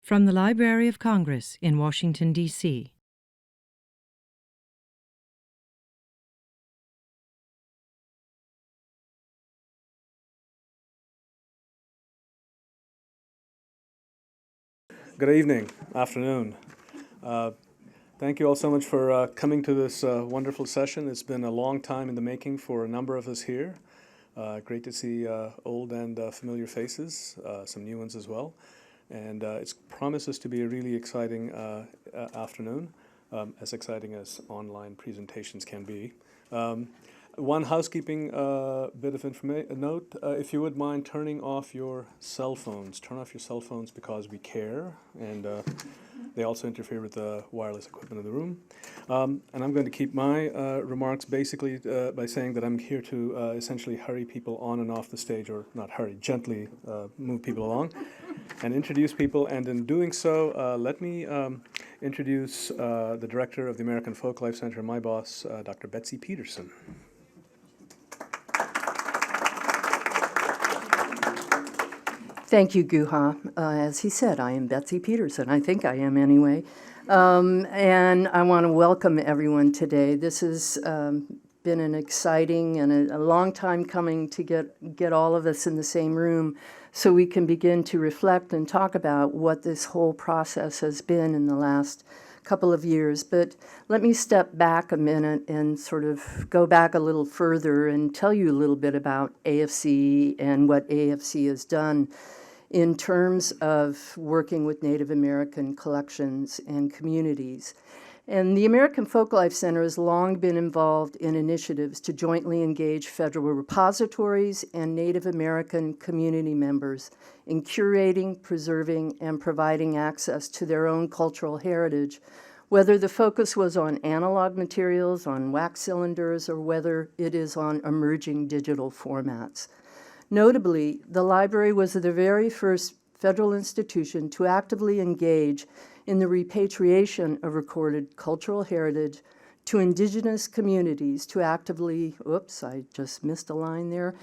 From the Library of Congress in Washington, D.C. Good evening, afternoon. Thank you all so much for coming to this wonderful session. It's been a long time in the making for a number of us here. Great to see old and familiar faces, some new ones as well. And it promises to be a really exciting afternoon, as exciting as online presentations can be. One housekeeping bit of note, if you would mind turning off your cell phones. Turn off your cell phones because we care, and they also interfere with the wireless equipment in the room. And I'm going to keep my remarks basically by saying that I'm here to essentially hurry people on and off the stage, or not hurry, gently move people along and introduce people. And in doing so, let me introduce the director of the American Folklife Center, my boss, Dr. Betsy Peterson. Thank you, Guha. As he said, I am Betsy Peterson. I think I am anyway. And I want to welcome everyone today. This has been an exciting and a long time coming to get all of us in the same room so we can begin to reflect and talk about what this whole process has been in the last couple of years. But let me step back a minute and sort of go back a little further and tell you a little bit about AFC and what AFC has done in terms of working with Native American collections and communities. And the American Folklife Center has long been involved in initiatives to jointly engage federal repositories and Native American community members in curating, preserving, and providing access to their own cultural heritage, whether the focus was on analog materials, on wax cylinders, or whether it is on emerging digital formats. Notably, the library was the very first federal institution to actively engage in the repatriation of recorded cultural heritage to indigenous communities, to actively, oops, I just missed a line there,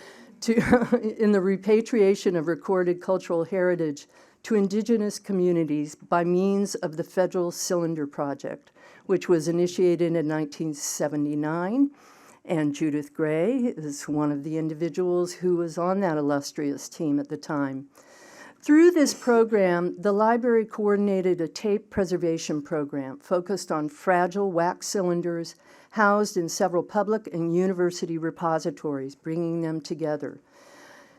in the repatriation of recorded cultural heritage to indigenous communities by means of the Federal Cylinder Project, which was initiated in 1979. And Judith Gray is one of the individuals who was on that illustrious team at the time. Through this program, the library coordinated a tape preservation program focused on fragile wax cylinders housed in several public and university repositories, bringing them together.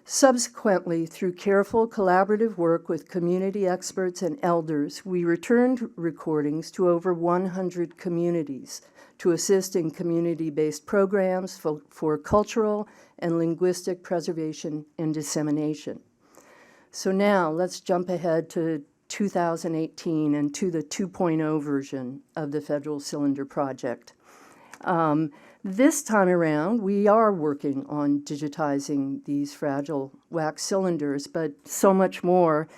Subsequently, through careful collaborative work with community experts and elders, we returned recordings to over 100 communities to assist in community-based programs for cultural and linguistic preservation and dissemination. So now let's jump ahead to 2018 and to the 2.0 version of the Federal Cylinder Project. This time around, we are working on digitizing these fragile wax cylinders, but so much more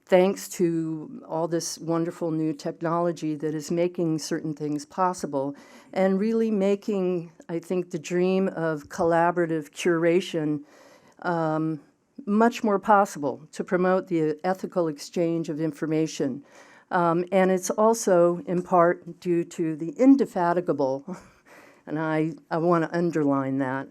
thanks to all this wonderful new technology that is making certain things possible and really making, I think, the dream of collaborative curation much more possible to promote the ethical exchange of information. And it's also in part due to the indefatigable, and I want to underline that,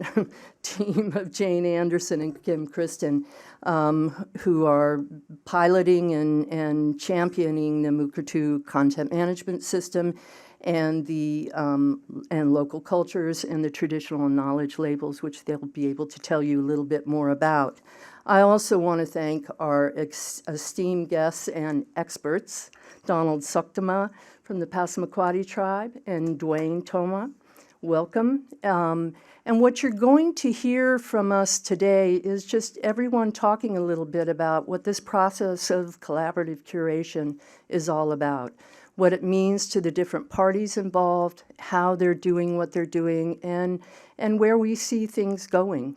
team of Jane Anderson and Kim Kristen, who are piloting and championing the Mukatu content management system and the and local cultures and the traditional knowledge labels, which they'll be able to tell you a little bit more about. I also want to thank our esteemed guests and experts, Donald Suktama from the Passamaquoddy tribe and Dwayne Toma. Welcome. And what you're going to hear from us today is just everyone talking a little bit about what this process of collaborative curation is all about, what it means to the different parties involved, how they're doing what they're doing, and where we see things going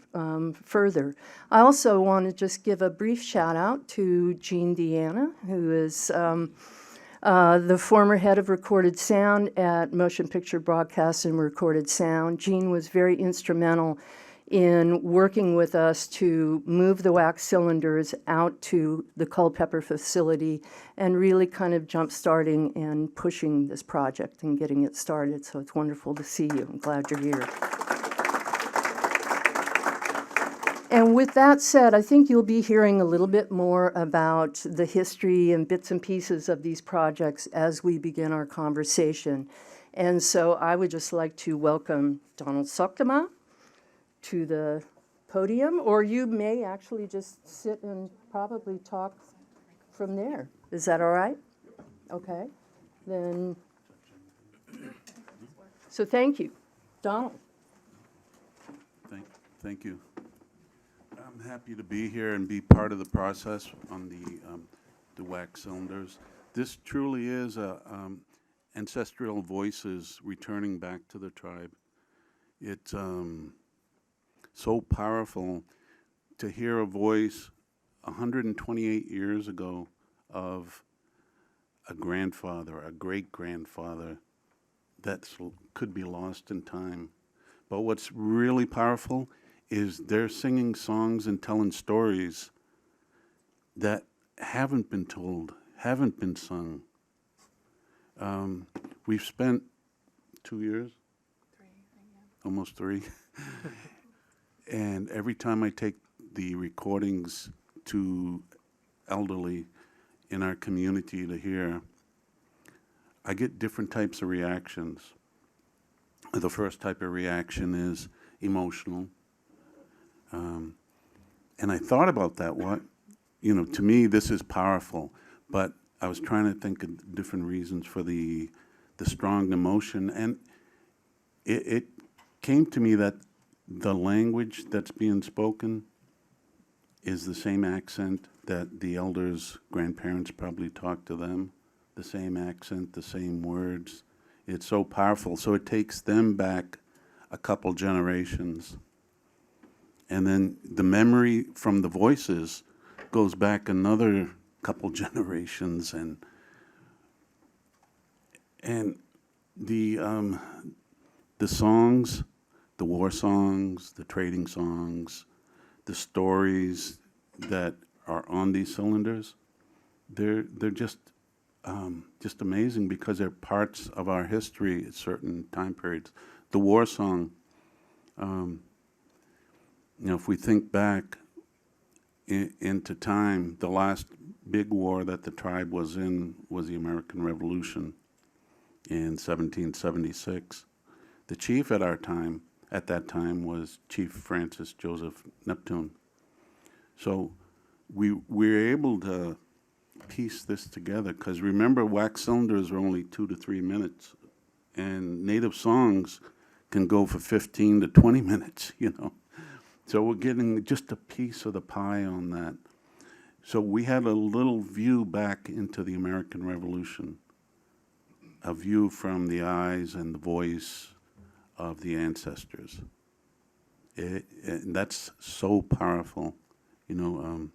further. I also want to just give a brief shout out to Jean Deanna, who is the former head of recorded sound at Motion Picture Broadcast and Recorded Sound. Jean was very instrumental in working with us to move the wax cylinders out to the Culpeper facility and really kind of jump-starting and pushing this project and getting it started. So it's wonderful to see you. I'm glad you're here. And with that said, I think you'll be hearing a little bit more about the history and bits and pieces of these projects as we begin our conversation. And so I would just like to welcome Donald Soktema to the podium, or you may actually just sit and probably talk from there. Is that all right? Okay. Then, so thank you. Donald. Thank you. I'm happy to be here and be part of the process on the wax cylinders. This truly is ancestral voices returning back to the tribe. It's so powerful to hear a voice 128 years ago of a grandfather, a great-grandfather that could be lost in time. But what's really powerful is they're singing songs and telling stories that haven't been told, haven't been sung. We've spent 2 years? 3, almost 3. And every time I take the recordings to elderly in our community to hear, I get different types of reactions. The first type of reaction is emotional. And I thought about that. To me, this is powerful. But I was trying to think of different reasons for the strong emotion. And it came to me that the language that's being spoken is the same accent that the elders' grandparents probably talked to them, the same accent, the same words. It's so powerful. So it takes them back a couple generations. And then the memory from the voices goes back another couple generations. And the songs, the war songs, the trading songs, the stories that are on these cylinders, they're just amazing because they're parts of our history at certain time periods. The war song, if we think back into time, the last big war that the tribe was in was the American Revolution in 1776. The chief at that time was Chief Francis Joseph Neptune. So we were able to piece this together because remember, wax cylinders are only 2 to 3 minutes, and native songs can go for 15 to 20 minutes, So we're getting just a piece of the pie on that. So we had a little view back into the American Revolution, a view from the eyes and the voice of the ancestors. And that's so powerful, and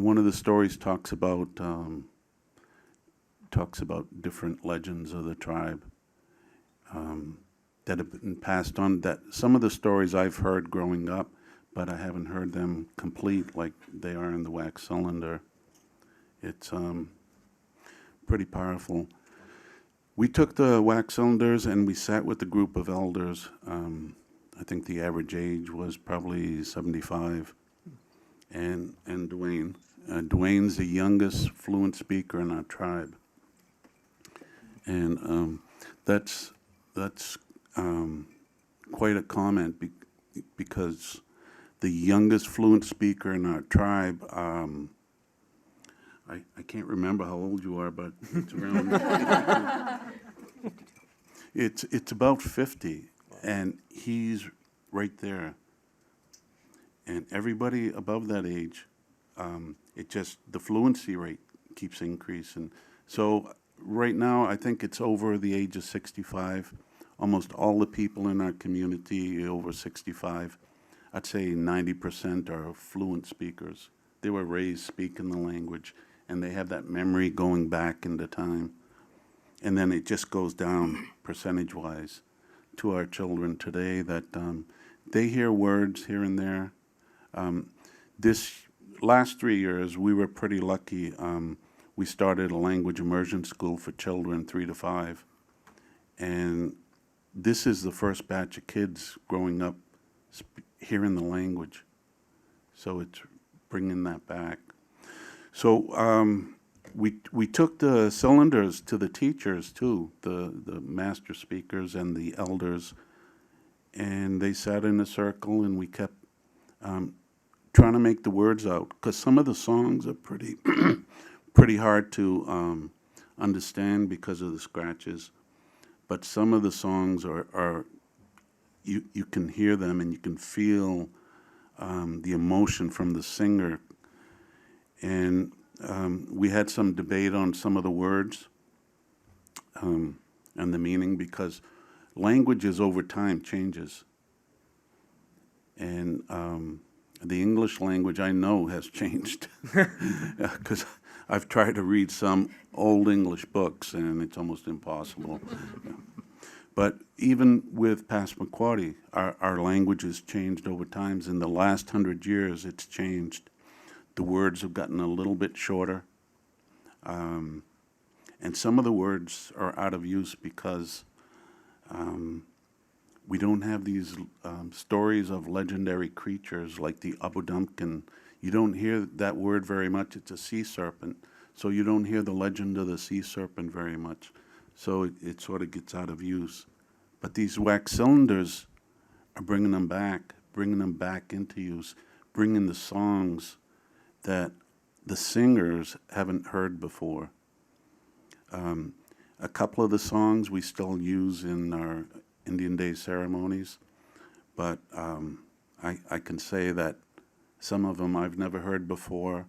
one of the stories talks about different legends of the tribe that have been passed on. That some of the stories I've heard growing up, but I haven't heard them complete like they are in the wax cylinder. It's pretty powerful. We took the wax cylinders and we sat with a group of elders. I think the average age was probably 75. And Dwayne. Dwayne's the youngest fluent speaker in our tribe. And that's quite a comment because the youngest fluent speaker in our tribe, I can't remember how old you are, but it's around. It's about 50, and he's right there. And everybody above that age, the fluency rate keeps increasing. So right now, I think it's over the age of 65. Almost all the people in our community over 65, I'd say 90% are fluent speakers. They were raised speaking the language, and they have that memory going back into time. And then it just goes down percentage-wise to our children today that they hear words here and there. This last 3 years, we were pretty lucky. We started a language immersion school for children 3 to 5. And this is the first batch of kids growing up hearing the language. So it's bringing that back. So we took the cylinders to the teachers too, the master speakers and the elders, and they sat in a circle and we kept trying to make the words out, because some of the songs are pretty pretty hard to understand because of the scratches, but some of the songs are you can hear them and you can feel the emotion from the singer. And we had some debate on some of the words and the meaning, because languages over time changes. And the English language, I know, has changed, because I've tried to read some old English books and it's almost impossible. But even with Passamaquoddy, our language has changed over time. In the last 100 years, it's changed. The words have gotten a little bit shorter. And some of the words are out of use because we don't have these stories of legendary creatures like the Abudumpkin. You don't hear that word very much. It's a sea serpent. So you don't hear the legend of the sea serpent very much. So it sort of gets out of use. But these wax cylinders are bringing them back into use, bringing the songs that the singers haven't heard before. A couple of the songs we still use in our Indian Day ceremonies, but I can say that some of them I've never heard before.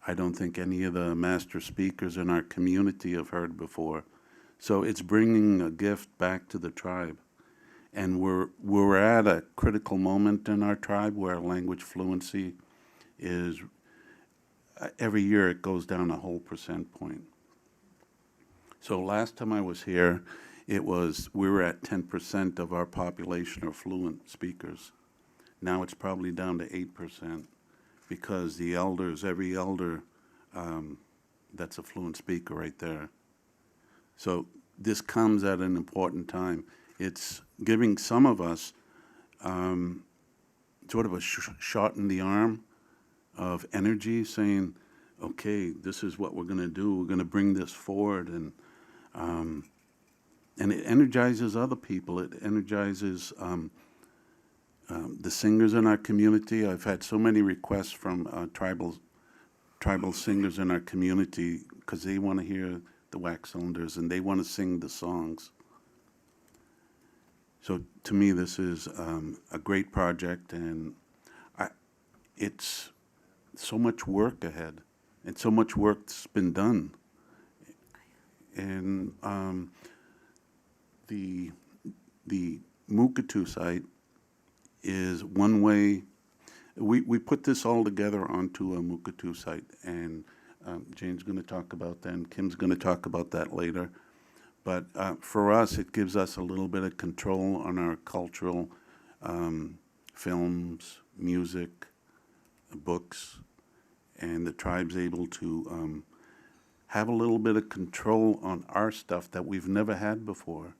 I don't think any of the master speakers in our community have heard before. So it's bringing a gift back to the tribe. And we're at a critical moment in our tribe where language fluency is, every year it goes down a whole percent point. So last time I was here, we were at 10% of our population are fluent speakers. Now it's probably down to 8%, because the elders, every elder, that's a fluent speaker right there. So this comes at an important time. It's giving some of us sort of a shot in the arm of energy, saying, okay, this is what we're going to do. We're going to bring this forward. And it energizes other people. It energizes the singers in our community. I've had so many requests from tribal singers in our community, because they want to hear the wax cylinders and they want to sing the songs. So to me, this is a great project, and it's so much work ahead, and so much work's been done. And the Makati site is one way. We put this all together onto a Makati site, and Jane's going to talk about that, and Kim's going to talk about that later. But for us, it gives us a little bit of control on our cultural films, music, books, and the tribe's able to have a little bit of control on our stuff that we've never had before.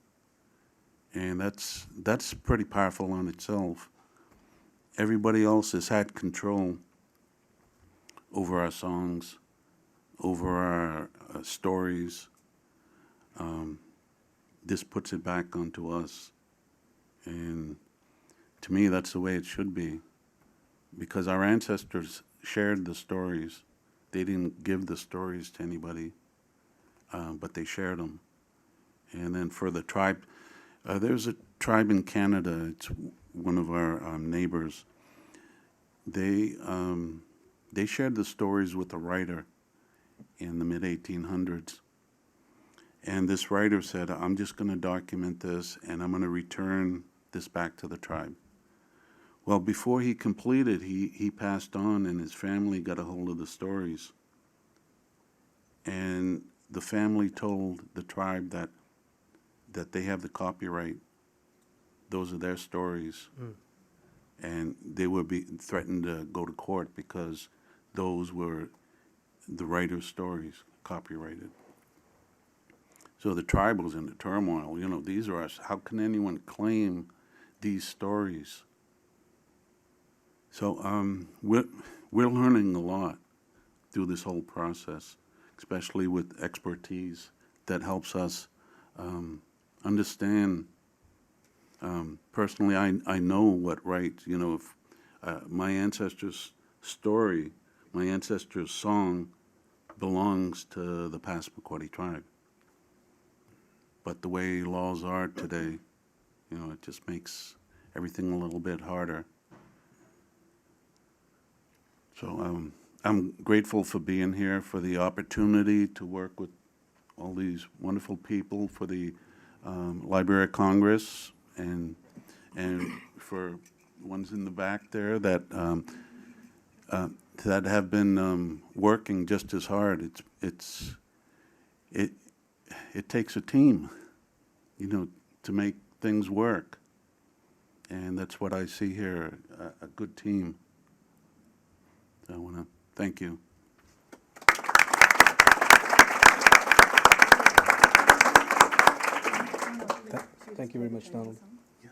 And that's pretty powerful on itself. Everybody else has had control over our songs, over our stories. This puts it back onto us. And to me, that's the way it should be. Because our ancestors shared the stories. They didn't give the stories to anybody, but they shared them. And then for the tribe, there's a tribe in Canada, it's one of our neighbors. They shared the stories with a writer in the mid-1800s. And this writer said, I'm just going to document this, and I'm going to return this back to the tribe. Well, before he completed, he passed on, and his family got a hold of the stories. And the family told the tribe that they have the copyright. Those are their stories. and they would be threatened to go to court because those were the writer's stories, copyrighted. So the tribe was into turmoil. You know, these are us. How can anyone claim these stories? So we're learning a lot through this whole process, especially with expertise that helps us understand. Personally, I know what rights, you know, if my ancestors' story, my ancestors' song belongs to the Passamaquoddy tribe. But the way laws are today, you know, it just makes everything a little bit harder. So I'm grateful for being here, for the opportunity to work with all these wonderful people, for the Library of Congress, and for ones in the back there that that have been working just as hard. It takes a team, you know, to make things work, and that's what I see here, a good team. So I want to thank you. Thank you very much, Donald. Yeah,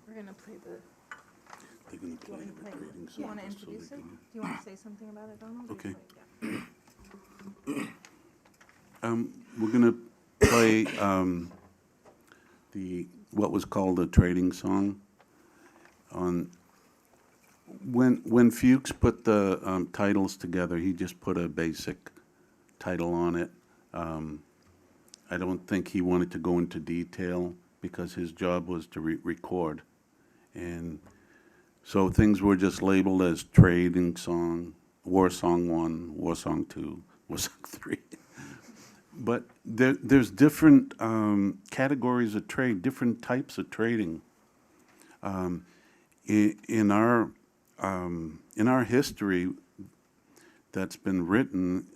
we're gonna play the. They're going to play the trading Do you want to song, so introduce they it? can- Do you want to say something about it, Donald? or Okay. just like- yeah. We're going to play what was called a trading song. When Fuchs put the titles together, he just put a basic title on it. I don't think he wanted to go into detail because his job was to record. And so things were just labeled as trading song, war song 1, war song 2, war song 3. But there's different categories of trade, different types of trading. In our history that's been written,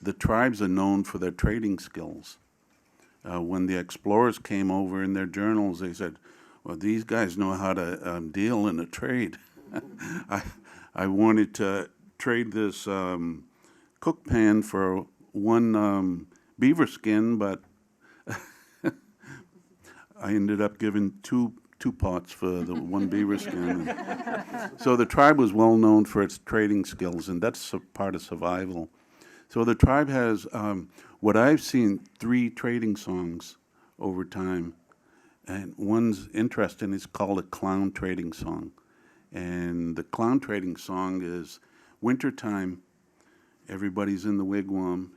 the tribes are known for their trading skills. When the explorers came over in their journals, they said, well, these guys know how to deal in a trade. I wanted to trade this cook pan for one beaver skin, but I ended up giving two pots for the one beaver skin. So the tribe was well known for its trading skills, and that's a part of survival. So the tribe has, what I've seen, 3 trading songs over time. And one's interesting, it's called a clown trading song. And the clown trading song is wintertime, everybody's in the wigwam,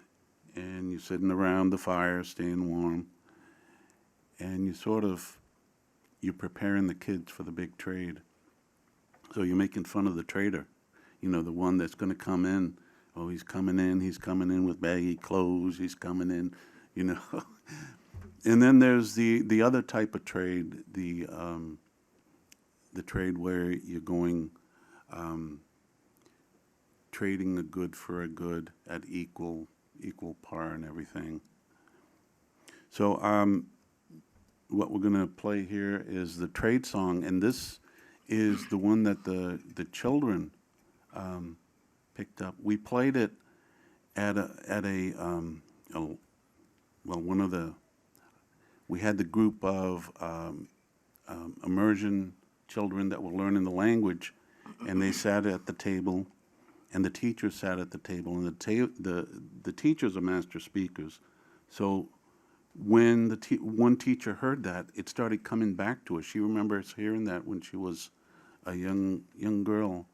and you're sitting around the fire, staying warm, and you're preparing the kids for the big trade. So you're making fun of the trader, you know, the one that's going to come in. Oh, he's coming in with baggy clothes, he's coming in, you know. And then there's the other type of trade, the trade where you're going, trading a good for a good at equal par and everything. So what we're going to play here is the trade song, and this is the one that the children picked up. We played it at we had the group of immersion children that were learning the language, and they sat at the table, and the teachers sat at the table, and the teachers are master speakers. So when one teacher heard that, it started coming back to her. She remembers hearing that when she was a young girl.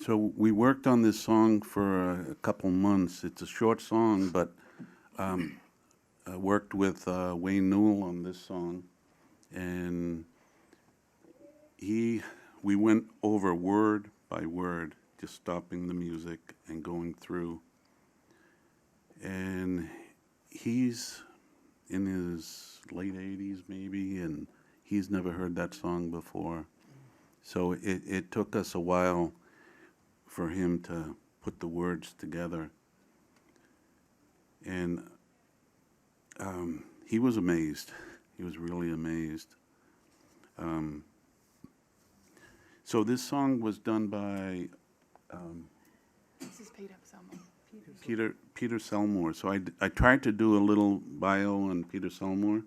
So we worked on this song for a couple months. It's a short song, but I worked with Wayne Newell on this song, and we went over word by word, just stopping the music and going through. And he's in his late 80s maybe, and he's never heard that song before. So it took us a while for him to put the words together. And he was amazed. He was really amazed. So this song was done by This is Peter Selma. Peter Selmore. So I tried to do a little bio on Peter Selmore.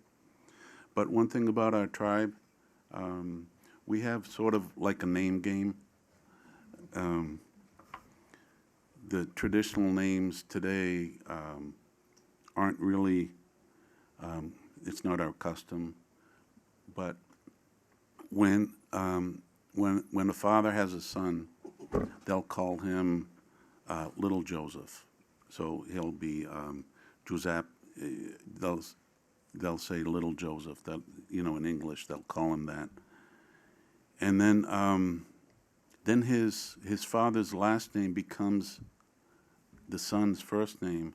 But one thing about our tribe, we have sort of like a name game. The traditional names today aren't really, it's not our custom. But when a father has a son, they'll call him Little Joseph. So he'll be Giuseppe. They'll say Little Joseph. That, you know, in English they'll call him that. And then his father's last name becomes the son's first name.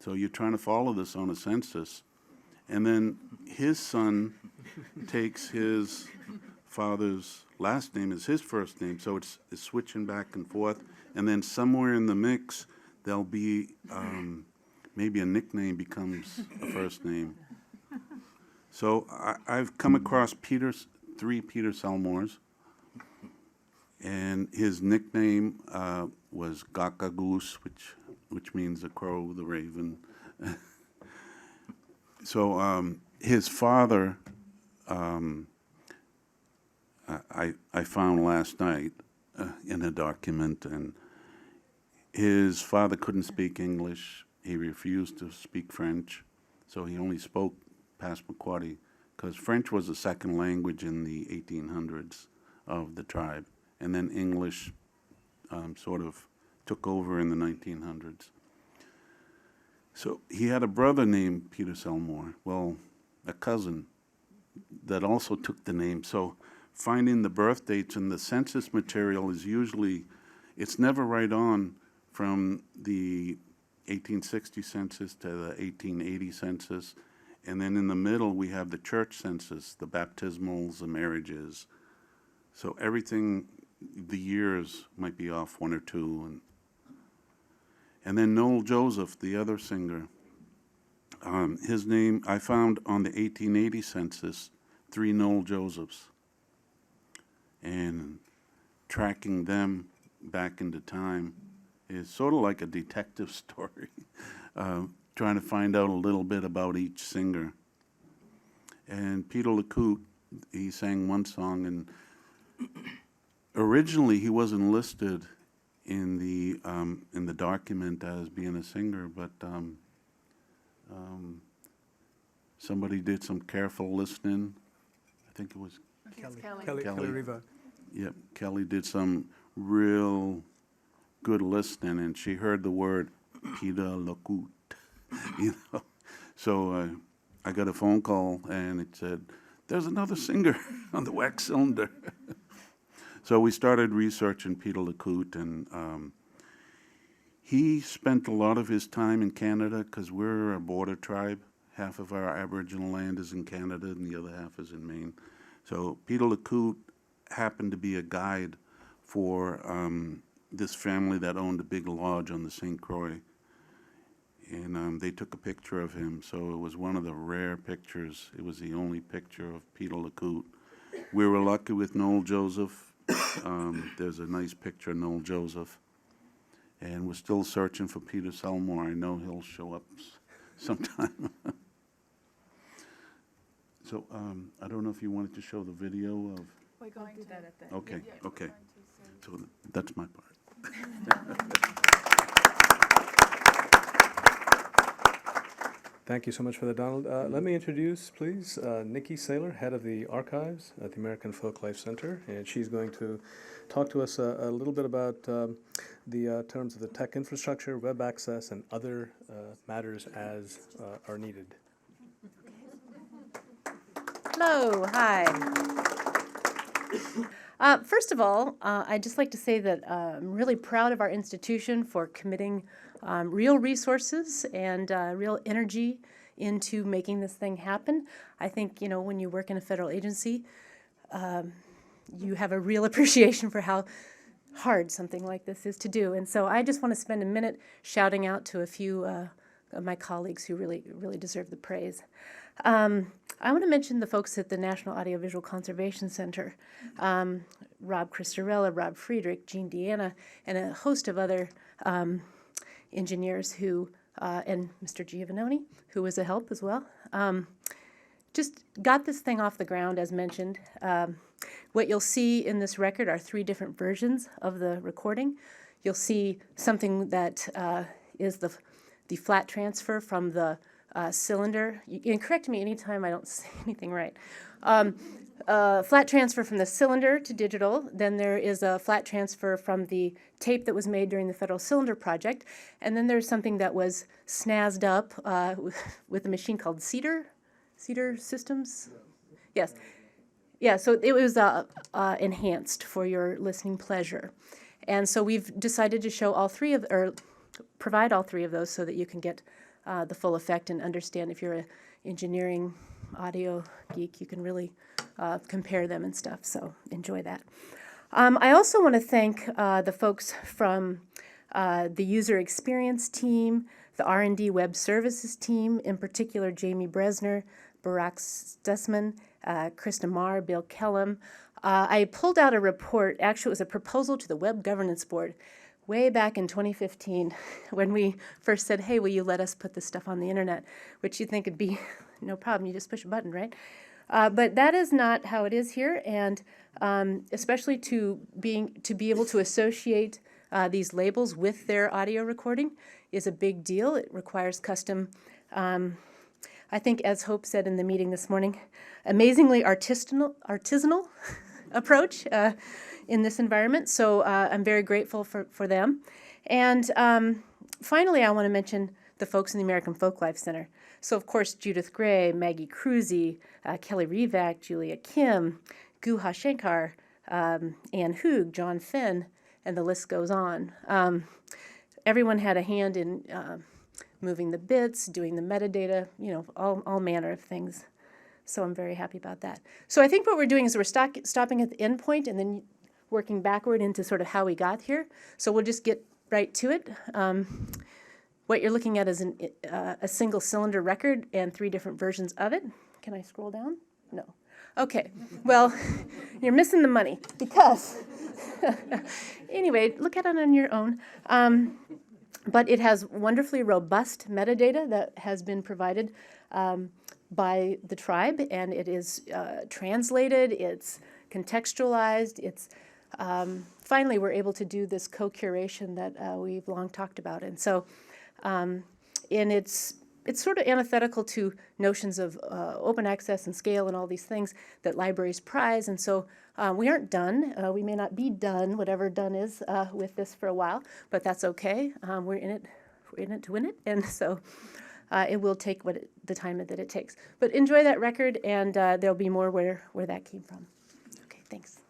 So you're trying to follow this on a census, and then his son takes his father's last name as his first name, so it's switching back and forth. And then somewhere in the mix, there'll be maybe a nickname becomes a first name. So I've come across three Peter Selmores, and his nickname was Gaka Goose, which means the crow, the raven. So his father, I found last night in a document, and his father couldn't speak English. He refused to speak French, so he only spoke Passamaquoddy, because French was the second language in the 1800s of the tribe, and then English sort of took over in the 1900s. So he had a brother named Peter Selmore, well, a cousin that also took the name. So finding the birth dates in the census material is usually, it's never right on from the 1860 census to the 1880 census. And then in the middle, we have the church census, the baptismals, the marriages. So everything, the years might be off one or two. And then Noel Joseph, the other singer, his name, I found on the 1880 census, 3 Noel Josephs. And tracking them back into time is sort of like a detective story, trying to find out a little bit about each singer. And Peter LeCoute, he sang one song, and originally he wasn't listed in the document as being a singer, but somebody did some careful listening. I think it was Kelly Riva. Yep, Kelly did some real good listening, and she heard the word Peter LeCoute, you know. So I got a phone call, and it said, "There's another singer on the wax cylinder." So we started researching Peter LeCoute, and he spent a lot of his time in Canada because we're a border tribe. Half of our Aboriginal land is in Canada, and the other half is in Maine. So Peter LeCoute happened to be a guide for this family that owned a big lodge on the St. Croix. And they took a picture of him, so it was one of the rare pictures. It was the only picture of Peter LeCoute. We were lucky with Noel Joseph. There's a nice picture of Noel Joseph. And we're still searching for Peter Selmore. I know he'll show up sometime. So I don't know if you wanted to show the video of... We're going to do that at the... Okay, yeah, okay. we're going to, So that's my part. Thank you so much for that, Donald. Let me introduce, please, Nikki Saylor, head of the archives at the American Folklife Center, and she's going to talk to us a little bit about the terms of the tech infrastructure, web access, and other matters as are needed. Hello, hi. First of all, I'd just like to say that I'm really proud of our institution for committing real resources and real energy into making this thing happen. I think, you know, when you work in a federal agency, you have a real appreciation for how hard something like this is to do. And so I just want to spend a minute shouting out to a few of my colleagues who really deserve the praise. I want to mention the folks at the National Audiovisual Conservation Center, Rob Cristarella, Rob Friedrich, Jean Deanna, and a host of other engineers who, and Mr. Giovannoni, who was a help as well, just got this thing off the ground, as mentioned. What you'll see in this record are 3 different versions of the recording. You'll see something that is the flat transfer from the cylinder. You can correct me anytime I don't say anything right. Flat transfer from the cylinder to digital. Then there is a flat transfer from the tape that was made during the Federal Cylinder Project. And then there's something that was snazzed up with a machine called Cedar Systems? Yes. Yeah, so it was enhanced for your listening pleasure. And so we've decided to show all 3 of, or provide all 3 of those so that you can get the full effect and understand. If you're an engineering audio geek, you can really compare them and stuff, so enjoy that. I also want to thank the folks from the user experience team, the R&D web services team, in particular Jamie Bresner, Barak Stussman, Krista Marr, Bill Kellum. I pulled out a report. Actually, it was a proposal to the Web Governance Board way back in 2015 when we first said, hey, will you let us put this stuff on the internet, which you think would be no problem, you just push a button, right? But that is not how it is here, and especially to be able to associate these labels with their audio recording is a big deal. It requires custom, I think, as Hope said in the meeting this morning, amazingly artisanal approach in this environment. So I'm very grateful for them. And finally, I want to mention the folks in the American Folklife Center. So, of course, Judith Gray, Maggie Cruzy, Kelly Revac, Julia Kim, Guha Shankar, Ann Hoog, John Finn, and the list goes on. Everyone had a hand in moving the bits, doing the metadata, you know, all manner of things. So I'm very happy about that. So I think what we're doing is we're stopping at the end point and then working backward into sort of how we got here. So we'll just get right to it. What you're looking at is a single cylinder record and 3 different versions of it. Can I scroll down? No. Okay. Well, you're missing the money because, anyway, look at it on your own. But it has wonderfully robust metadata that has been provided by the tribe, and it is translated, it's contextualized, it's finally we're able to do this co-curation that we've long talked about. And so and it's sort of antithetical to notions of open access and scale and all these things that libraries prize. And so we aren't done. We may not be done, whatever done is, with this for a while, but that's okay. We're in it to win it, and so it will take the time that it takes. But enjoy that record, and there'll be more where that came from. Okay, thanks.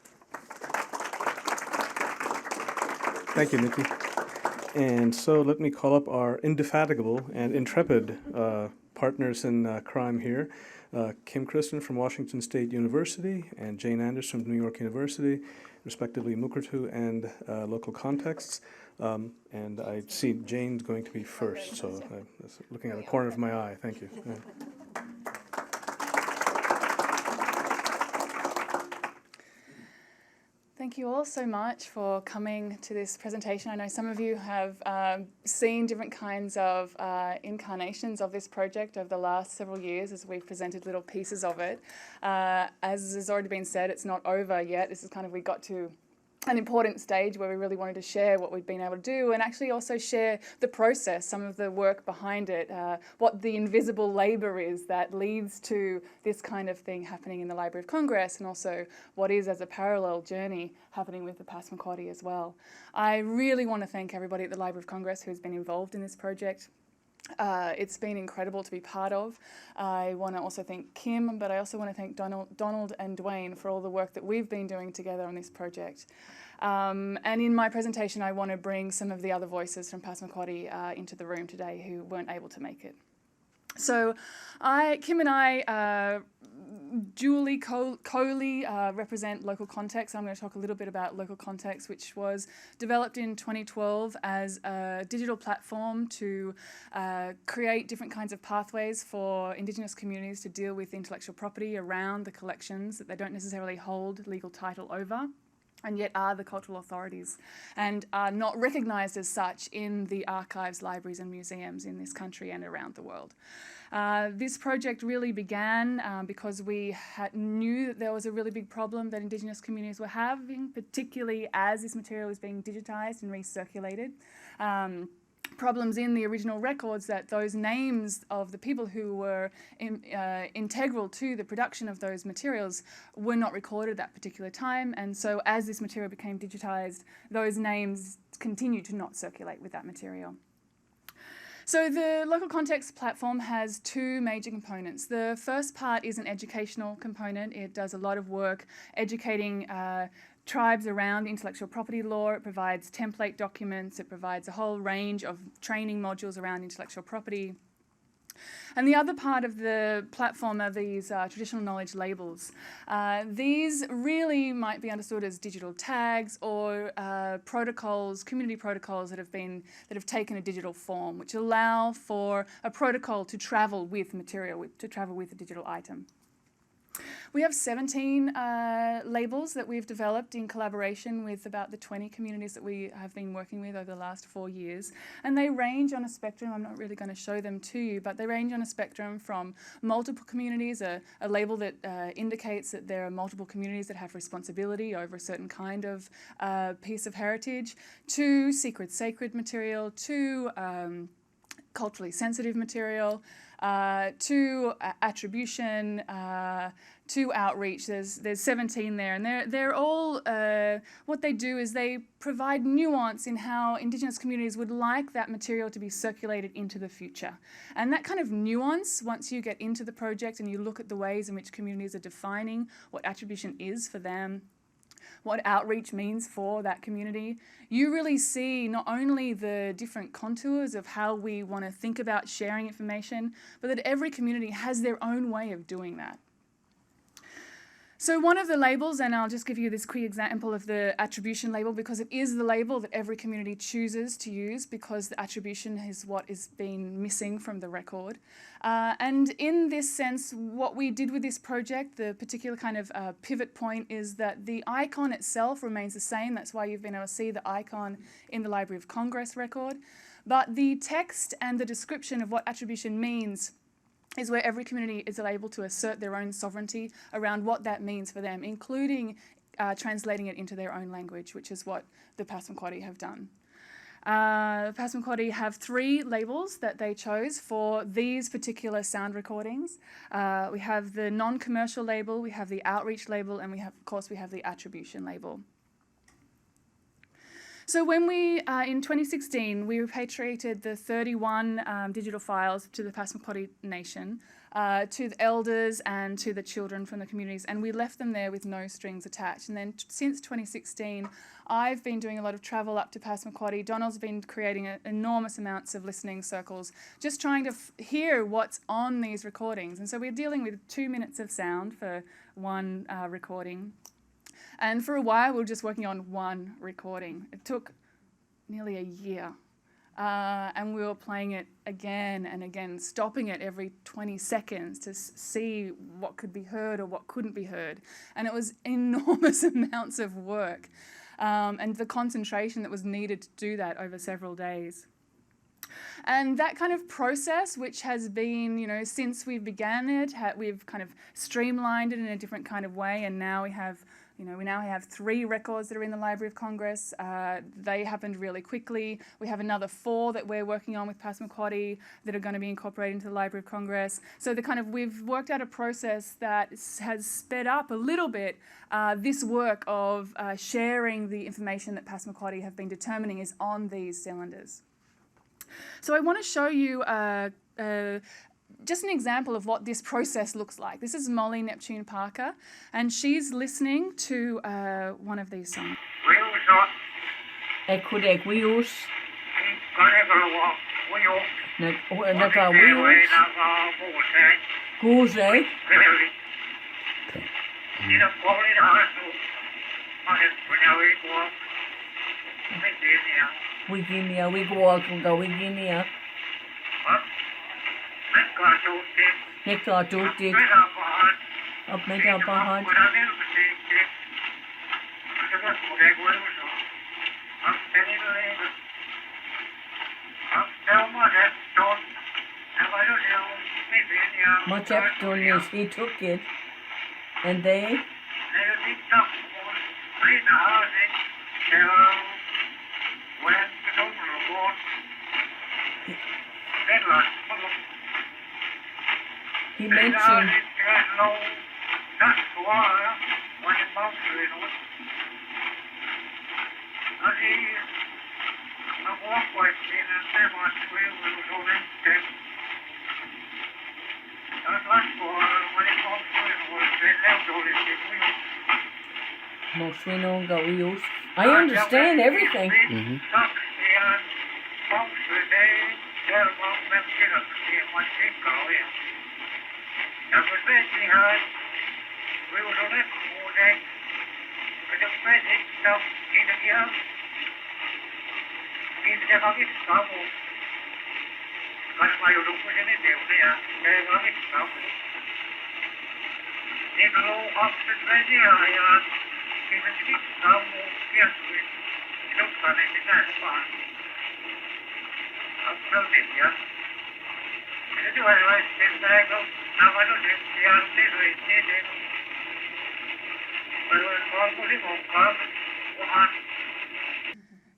Thank you, Nikki. And so let me call up our indefatigable and intrepid partners in crime here. Kim Kristen from Washington State University and Jane Anders from New York University, respectively Mukhertu and Local Contexts. And I see Jane's going to be first, so I'm looking at the corner of my eye. Thank you. Yeah. Thank you all so much for coming to this presentation. I know some of you have seen different kinds of incarnations of this project over the last several years as we've presented little pieces of it. As has already been said, it's not over yet. This is kind of, we got to an important stage where we really wanted to share what we'd been able to do, and actually also share the process, some of the work behind it, what the invisible labour is that leads to this kind of thing happening in the Library of Congress, and also what is, as a parallel journey, happening with the Passamaquoddy as well. I really want to thank everybody at the Library of Congress who's been involved in this project. It's been incredible to be part of. I want to also thank Kim, but I also want to thank Donald and Dwayne for all the work that we've been doing together on this project. And in my presentation, I want to bring some of the other voices from Passamaquoddy into the room today who weren't able to make it. So Kim and I, Julie Coley, represent Local Context. I'm going to talk a little bit about Local Context, which was developed in 2012 as a digital platform to create different kinds of pathways for Indigenous communities to deal with intellectual property around the collections that they don't necessarily hold legal title over, and yet are the cultural authorities and are not recognised as such in the archives, libraries and museums in this country and around the world. This project really began because we knew that there was a really big problem that Indigenous communities were having, particularly as this material was being digitised and recirculated. Problems in the original records that those names of the people who were integral to the production of those materials were not recorded at that particular time, and so as this material became digitised, those names continued to not circulate with that material. So the Local Context platform has two major components. The first part is an educational component. It does a lot of work educating tribes around intellectual property law. It provides template documents. It provides a whole range of training modules around intellectual property. And the other part of the platform are these traditional knowledge labels. These really might be understood as digital tags or protocols, community protocols that have taken a digital form, which allow for a protocol to travel with material, to travel with a digital item. We have 17 labels that we've developed in collaboration with about the 20 communities that we have been working with over the last 4 years. And they range on a spectrum. I'm not really going to show them to you, but they range on a spectrum from multiple communities, a label that indicates that there are multiple communities that have responsibility over a certain kind of piece of heritage, to sacred material, to culturally sensitive material, to attribution, to outreach. There's 17 there, and they're all what they do is they provide nuance in how Indigenous communities would like that material to be circulated into the future. And that kind of nuance, once you get into the project and you look at the ways in which communities are defining what attribution is for them, what outreach means for that community, you really see not only the different contours of how we want to think about sharing information, but that every community has their own way of doing that. So one of the labels, and I'll just give you this quick example of the attribution label, because it is the label that every community chooses to use, because the attribution is what is being missing from the record. And in this sense, what we did with this project, the particular kind of pivot point, is that the icon itself remains the same. That's why you've been able to see the icon in the Library of Congress record. But the text and the description of what attribution means is where every community is able to assert their own sovereignty around what that means for them, including translating it into their own language, which is what the Passamaquoddy have done. The Passamaquoddy have 3 labels that they chose for these particular sound recordings. We have the non-commercial label, we have the outreach label, and of course we have the attribution label. So when we, in 2016, we repatriated the 31 digital files to the Passamaquoddy Nation, to the elders and to the children from the communities, and we left them there with no strings attached. And then since 2016, I've been doing a lot of travel up to Passamaquoddy. Donald's been creating enormous amounts of listening circles, just trying to hear what's on these recordings. And so we're dealing with 2 minutes of sound for one recording. And for a while, we were just working on one recording. It took nearly a year. And we were playing it again and again, stopping it every 20 seconds to see what could be heard or what couldn't be heard. And it was enormous amounts of work and the concentration that was needed to do that over several days. And that kind of process, which has been, since we began it, we've kind of streamlined it in a different kind of way, and now we have 3 records that are in the Library of Congress. They happened really quickly. We have another 4 that we're working on with Passamaquoddy that are going to be incorporated into the Library of Congress. So we've worked out a process that has sped up a little bit this work of sharing the information that Passamaquoddy have been determining is on these cylinders. So I want to show you just an example of what this process looks like. This is Molly Neptune Parker, and she's listening to one of these songs. Much opportunities he took it, and they he mentioned I understand everything.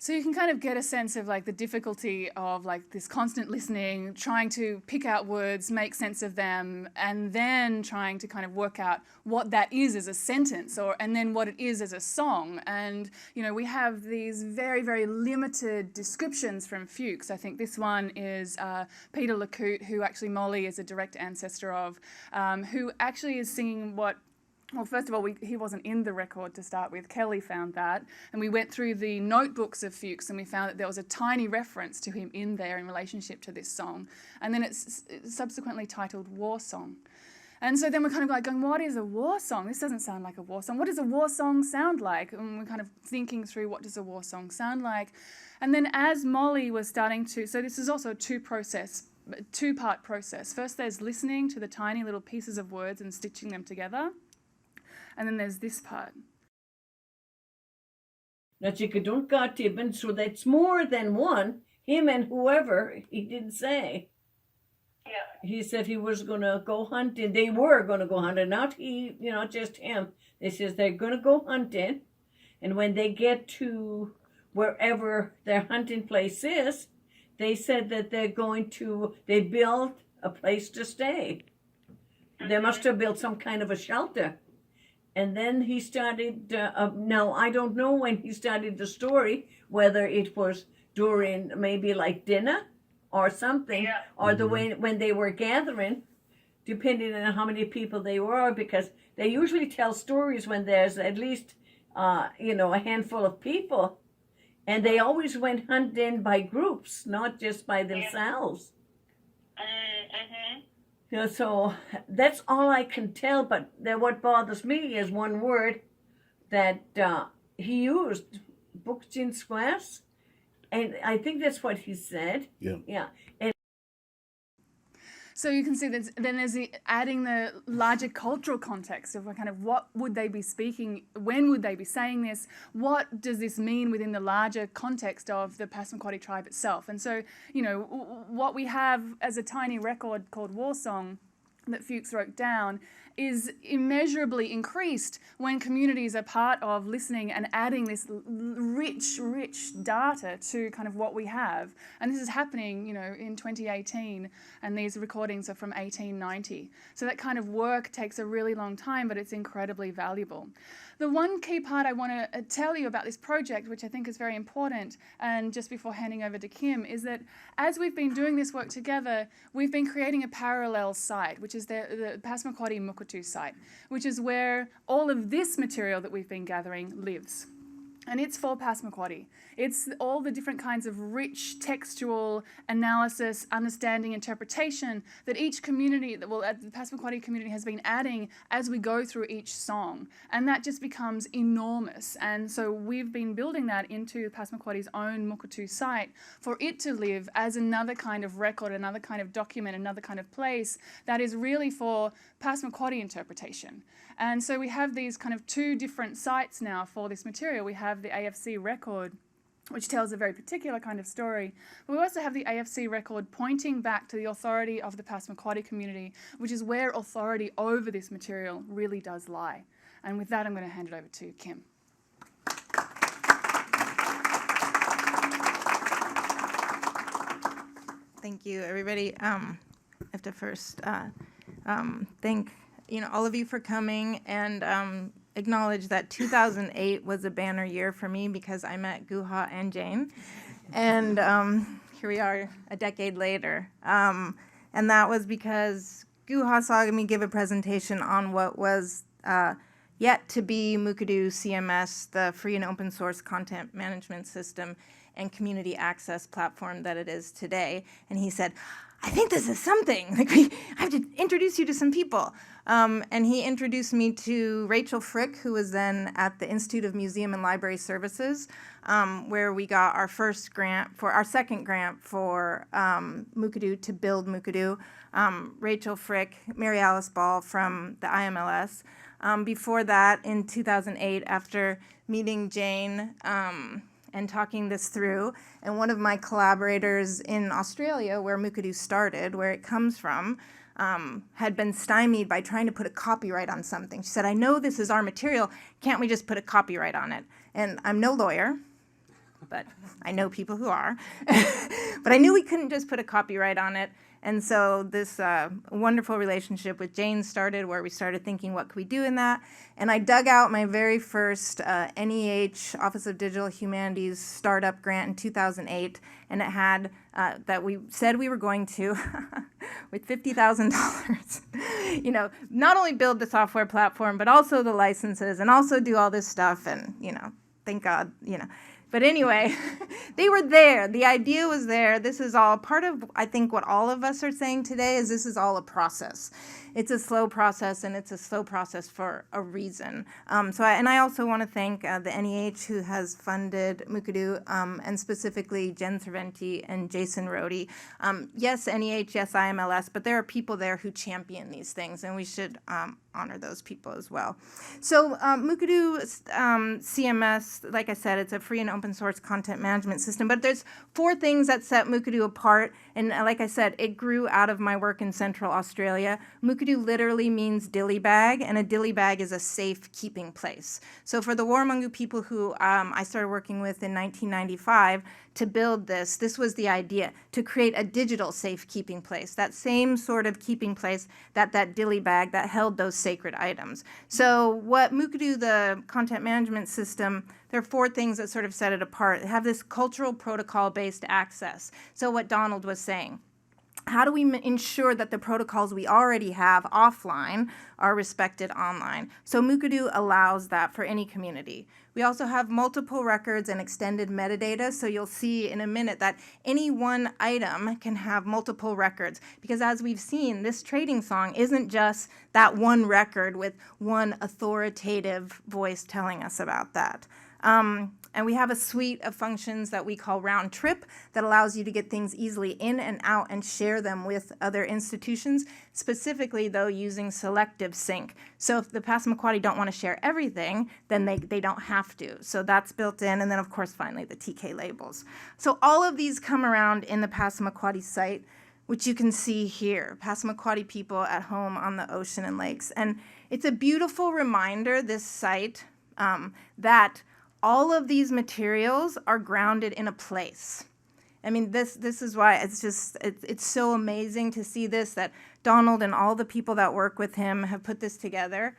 So you can kind of get a sense of the difficulty of this constant listening, trying to pick out words, make sense of them, and then trying to kind of work out what that is as a sentence, and then what it is as a song. And we have these very, very limited descriptions from Fuchs. I think this one is Peter Lecoute, who actually Molly is a direct ancestor of, who actually is singing what. Well, first of all, he wasn't in the record to start with. Kelly found that. And we went through the notebooks of Fuchs and we found that there was a tiny reference to him in there in relationship to this song. And then it's subsequently titled War Song. And so then we're kind of going, what is a war song? This doesn't sound like a war song. What does a war song sound like? And we're kind of thinking through what does a war song sound like. And then as Molly was starting to, so this is also a two-part process. First there's listening to the tiny little pieces of words and stitching them together. And then there's this part. Now, Chika don't got Tibbin, so that's more than one. Him and whoever, he didn't say. Yeah. He said he was going to go hunting. They were going to go hunting, not he, just him. They says they're going to go hunting. And when they get to wherever their hunting place is, they said that they built a place to stay. They must have built some kind of a shelter. And then he started, now I don't know when he started the story, whether it was during maybe dinner or something, or the way when they were gathering, depending on how many people they were, because they usually tell stories when there's at least, a handful of people. And they always went hunting by groups, not just by themselves. So that's all I can tell, but what bothers me is one word that he used, Bukchin Squares, and I think that's what he said. Yeah. Yeah. And So you can see that then there's adding the larger cultural context of kind of what would they be speaking, when would they be saying this, what does this mean within the larger context of the Passamaquoddy tribe itself. And so, what we have as a tiny record called War Song that Fuchs wrote down is immeasurably increased when communities are part of listening and adding this rich data to kind of what we have. And this is happening, in 2018, and these recordings are from 1890. So that kind of work takes a really long time, but it's incredibly valuable. The one key part I want to tell you about this project, which I think is very important, and just before handing over to Kim, is that as we've been doing this work together, we've been creating a parallel site, which is the Passamaquoddy Mukurtu site, which is where all of this material that we've been gathering lives. And it's for Passamaquoddy. It's all the different kinds of rich textual analysis, understanding, interpretation that each community, the Passamaquoddy community has been adding as we go through each song. And that just becomes enormous. And so we've been building that into Passamaquoddy's own Mukurtu site for it to live as another kind of record, another kind of document, another kind of place that is really for Passamaquoddy interpretation. And so we have these kind of two different sites now for this material. We have the AFC record, which tells a very particular kind of story. But we also have the AFC record pointing back to the authority of the Passamaquoddy community, which is where authority over this material really does lie. And with that, I'm going to hand it over to Kim. Thank you, everybody. I have to first thank all of you for coming and acknowledge that 2008 was a banner year for me because I met Guha and Jane, and here we are a decade later. And that was because Guha saw me give a presentation on what was yet to be Mukurtu CMS, the free and open source content management system and community access platform that it is today. And he said, I think this is something. I have to introduce you to some people. And he introduced me to Rachel Frick, who was then at the Institute of Museum and Library Services, where we got our second grant for Mukurtu to build Mukurtu. Rachel Frick, Mary Alice Ball from the IMLS. Before that, in 2008, after meeting Jane, and talking this through, and one of my collaborators in Australia, where Mukurtu started, where it comes from, had been stymied by trying to put a copyright on something. She said, I know this is our material, can't we just put a copyright on it? And I'm no lawyer, but I know people who are. But I knew we couldn't just put a copyright on it. And so this wonderful relationship with Jane started, where we started thinking, what could we do in that? And I dug out my very first NEH, Office of Digital Humanities, startup grant in 2008, and it had, that we said we were going to, with $50,000, not only build the software platform, but also the licenses, and also do all this stuff, and, thank God, But anyway, they were there. The idea was there. This is all part of, I think, what all of us are saying today is this is all a process. It's a slow process, and it's a slow process for a reason. I also want to thank the NEH, who has funded Mukurtu, and specifically Jen Cerventi and Jason Rohde. Yes, NEH, yes, IMLS, but there are people there who champion these things, and we should honor those people as well. So Mukurtu CMS, like I said, it's a free and open source content management system, but there's 4 things that set Mukurtu apart, and like I said, it grew out of my work in Central Australia. Mukurtu literally means dilly bag, and a dilly bag is a safe keeping place. So for the Warramungu people who I started working with in 1995 to build this was the idea, to create a digital safe keeping place, that same sort of keeping place that dilly bag that held those sacred items. So what Mukurtu, the content management system, there are 4 things that sort of set it apart. They have this cultural protocol-based access. So what Donald was saying, how do we ensure that the protocols we already have offline are respected online? So Mukurtu allows that for any community. We also have multiple records and extended metadata, so you'll see in a minute that any one item can have multiple records, because as we've seen, this trading song isn't just that one record with one authoritative voice telling us about that. And we have a suite of functions that we call round trip that allows you to get things easily in and out and share them with other institutions, specifically, though, using selective sync. So if the Passamaquoddy don't want to share everything, then they don't have to. So that's built in. And then, of course, finally, the TK labels. So all of these come around in the Passamaquoddy site, which you can see here, Passamaquoddy people at home on the ocean and lakes. And it's a beautiful reminder, this site, that all of these materials are grounded in a place. I mean, this is why it's so amazing to see this, that Donald and all the people that work with him have put this together.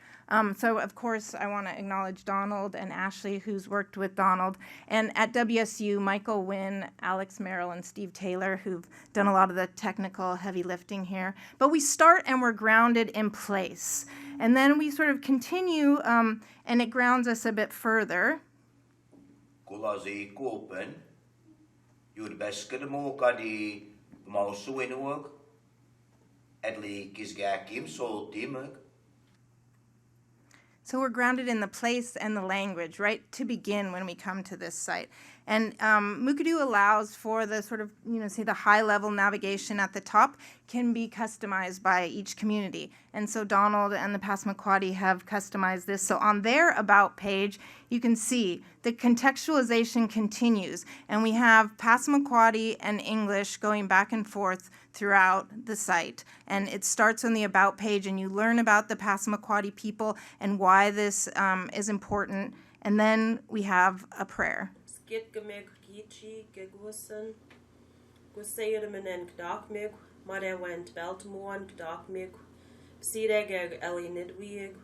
So, of course, I want to acknowledge Donald and Ashley, who's worked with Donald. And at WSU, Michael Wynn, Alex Merrill, and Steve Taylor, who've done a lot of the technical heavy lifting here. But we start and we're grounded in place. And then we sort of continue, and it grounds us a bit further. Kulazi kopen, you'd best get a Makati Mausuinuak, Edley Kisgakim, so Timuk. So we're grounded in the place and the language, right, to begin when we come to this site. And Mukadu allows for the sort of, say the high-level navigation at the top can be customized by each community. And so Donald and the Passamaquoddy have customized this. So on their About page, you can see the contextualization continues. And we have Passamaquoddy and English going back and forth throughout the site. And it starts on the About page, and you learn about the Passamaquoddy people and why this is important. And then we have a prayer. Skit gemeg gichi gegussen, gusseier menen gdakmig, mare went beltmoan gdakmig, sideg eli nidwieg,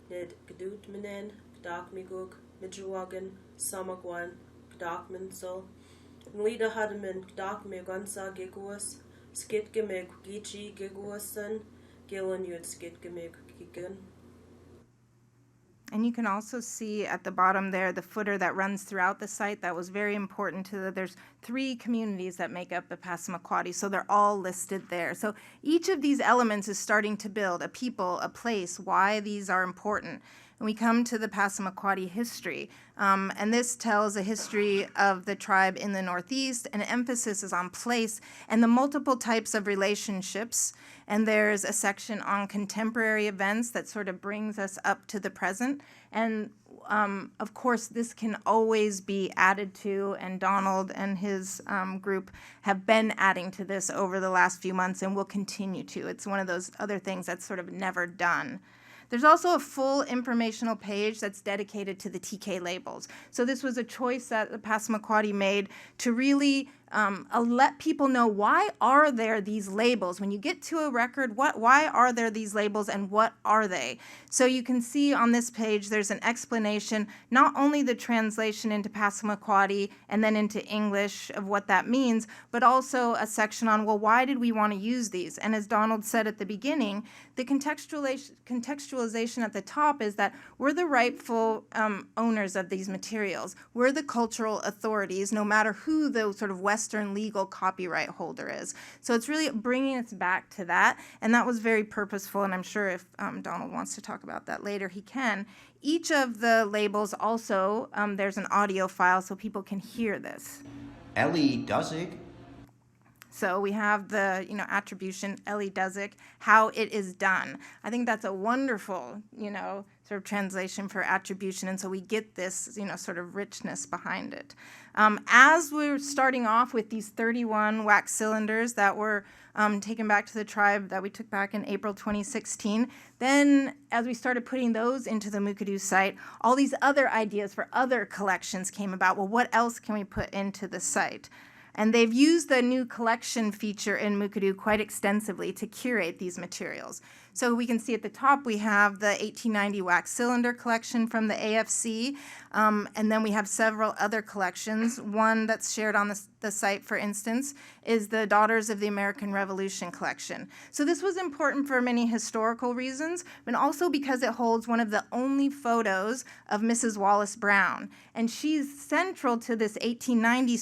nid gdoot menen, gdakmigug, midjuagan, samagwan, gdakminsel, Nlida hadmen gdakmig onsa geguas, skit gemeg gichi gegussen, gillen yud skit gemeg gigan. And you can also see at the bottom there the footer that runs throughout the site. That was very important to there's 3 communities that make up the Passamaquoddy, so they're all listed there. So each of these elements is starting to build a people, a place, why these are important. And we come to the Passamaquoddy history. And this tells a history of the tribe in the Northeast, and emphasis is on place and the multiple types of relationships. And there's a section on contemporary events that sort of brings us up to the present. And of course, this can always be added to, and Donald and his group have been adding to this over the last few months and will continue to. It's one of those other things that's sort of never done. There's also a full informational page that's dedicated to the TK labels. So this was a choice that the Passamaquoddy made to really let people know, why are there these labels? When you get to a record, why are there these labels and what are they? So you can see on this page there's an explanation, not only the translation into Passamaquoddy and then into English of what that means, but also a section on, well, why did we want to use these? And as Donald said at the beginning, the contextualization at the top is that we're the rightful owners of these materials. We're the cultural authorities, no matter who the sort of Western legal copyright holder is. So it's really bringing us back to that, and that was very purposeful, and I'm sure if Donald wants to talk about that later, he can. Each of the labels also, there's an audio file so people can hear this. Ellie Duzig. So we have the, attribution, Ellie Duzzik, how it is done. I think that's a wonderful, sort of translation for attribution, and so we get this, sort of richness behind it. As we're starting off with these 31 wax cylinders that were taken back to the tribe that we took back in April 2016, then as we started putting those into the Mukadu site, all these other ideas for other collections came about. Well, what else can we put into the site? And they've used the new collection feature in Mukadu quite extensively to curate these materials. So we can see at the top we have the 1890 wax cylinder collection from the AFC, and then we have several other collections. One that's shared on the site, for instance, is the Daughters of the American Revolution collection. So this was important for many historical reasons, but also because it holds one of the only photos of Mrs. Wallace Brown. And she's central to this 1890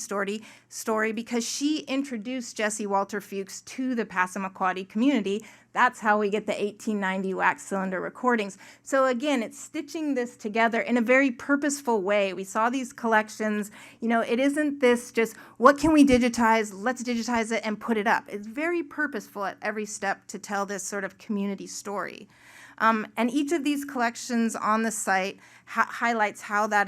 story because she introduced Jesse Walter Fuchs to the Passamaquoddy community That's how we get the 1890 wax cylinder recordings. So again, it's stitching this together in a very purposeful way. We saw these collections, it isn't this just, what can we digitize? Let's digitize it and put it up. It's very purposeful at every step to tell this sort of community story. And each of these collections on the site highlights how that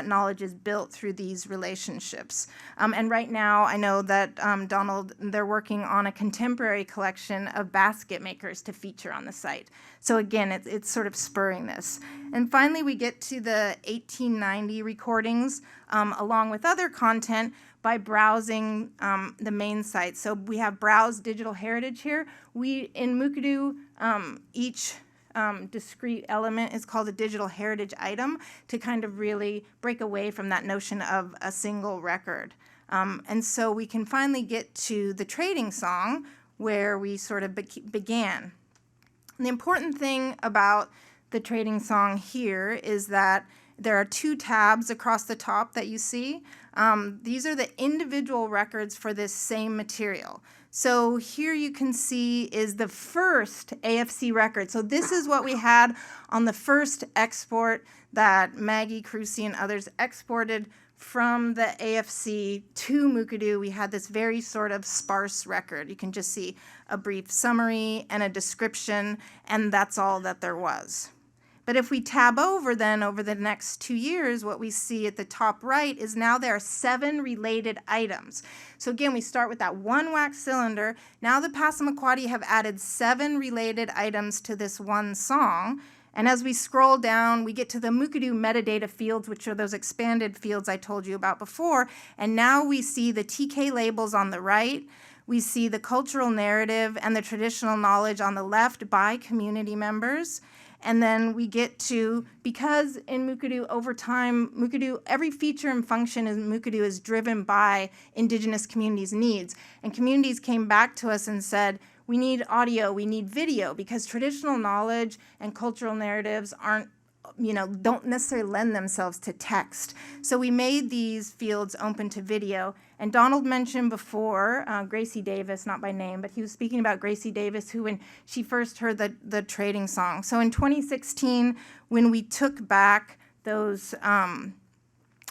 knowledge is built through these relationships. And right now, I know that Donald, they're working on a contemporary collection of basket makers to feature on the site. So again, it's sort of spurring this. And finally, we get to the 1890 recordings, along with other content, by browsing the main site. So we have Browse Digital Heritage here. In Mukadu, each discrete element is called a digital heritage item to kind of really break away from that notion of a single record. And so we can finally get to the trading song where we sort of began. And the important thing about the trading song here is that there are 2 tabs across the top that you see. These are the individual records for this same material. So here you can see is the first AFC record. So this is what we had on the first export that Maggie Crucy and others exported from the AFC to Mukadu. We had this very sort of sparse record. You can just see a brief summary and a description, and that's all that there was. But if we tab over then over the next 2 years, what we see at the top right is now there are 7 related items. So again, we start with that 1 wax cylinder. Now the Passamaquoddy have added 7 related items to this one song. And as we scroll down, we get to the Mukadu metadata fields, which are those expanded fields I told you about before. And now we see the TK labels on the right. We see the cultural narrative and the traditional knowledge on the left by community members. And then we get to, because in Mukadu over time, every feature and function in Mukadu is driven by Indigenous communities' needs. And communities came back to us and said, we need audio, we need video, because traditional knowledge and cultural narratives don't necessarily lend themselves to text. So we made these fields open to video. And Donald mentioned before Gracie Davis, not by name, but he was speaking about Gracie Davis, who when she first heard the trading song. So in 2016, when we took back those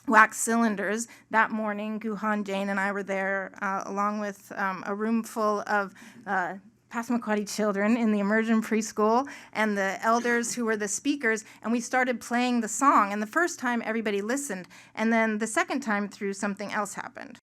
wax cylinders, that morning, Guhan, Jane, and I were there along with a room full of Passamaquoddy children in the immersion preschool and the elders who were the speakers, and we started playing the song. And the first time, everybody listened, and then the second time through, something else happened.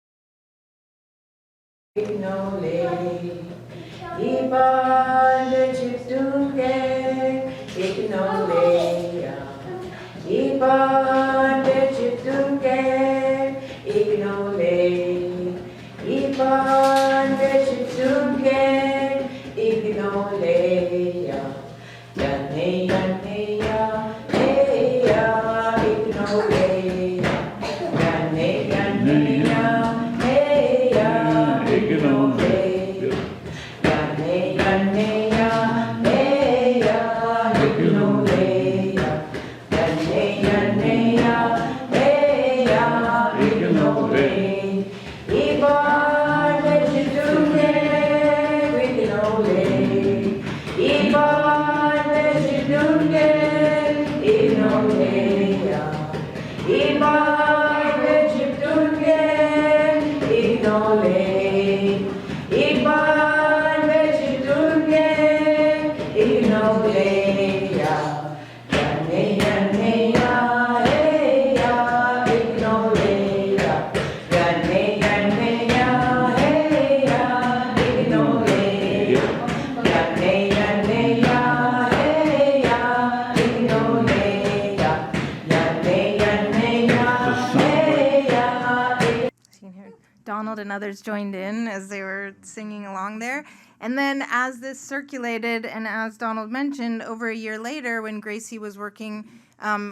Donald and others joined in as they were singing along there. And then as this circulated, and as Donald mentioned, over a year later when Gracie was working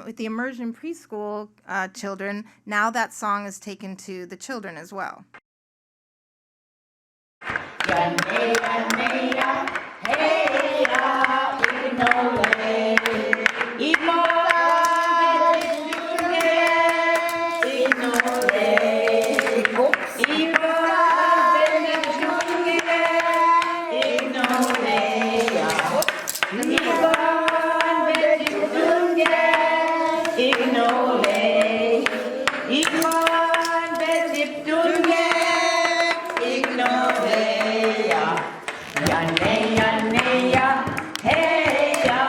with the immersion preschool children, now that song is taken to the children as well. ignore, ikon besiptunge, ignore, ya hey ya, ignore, ya hey ya,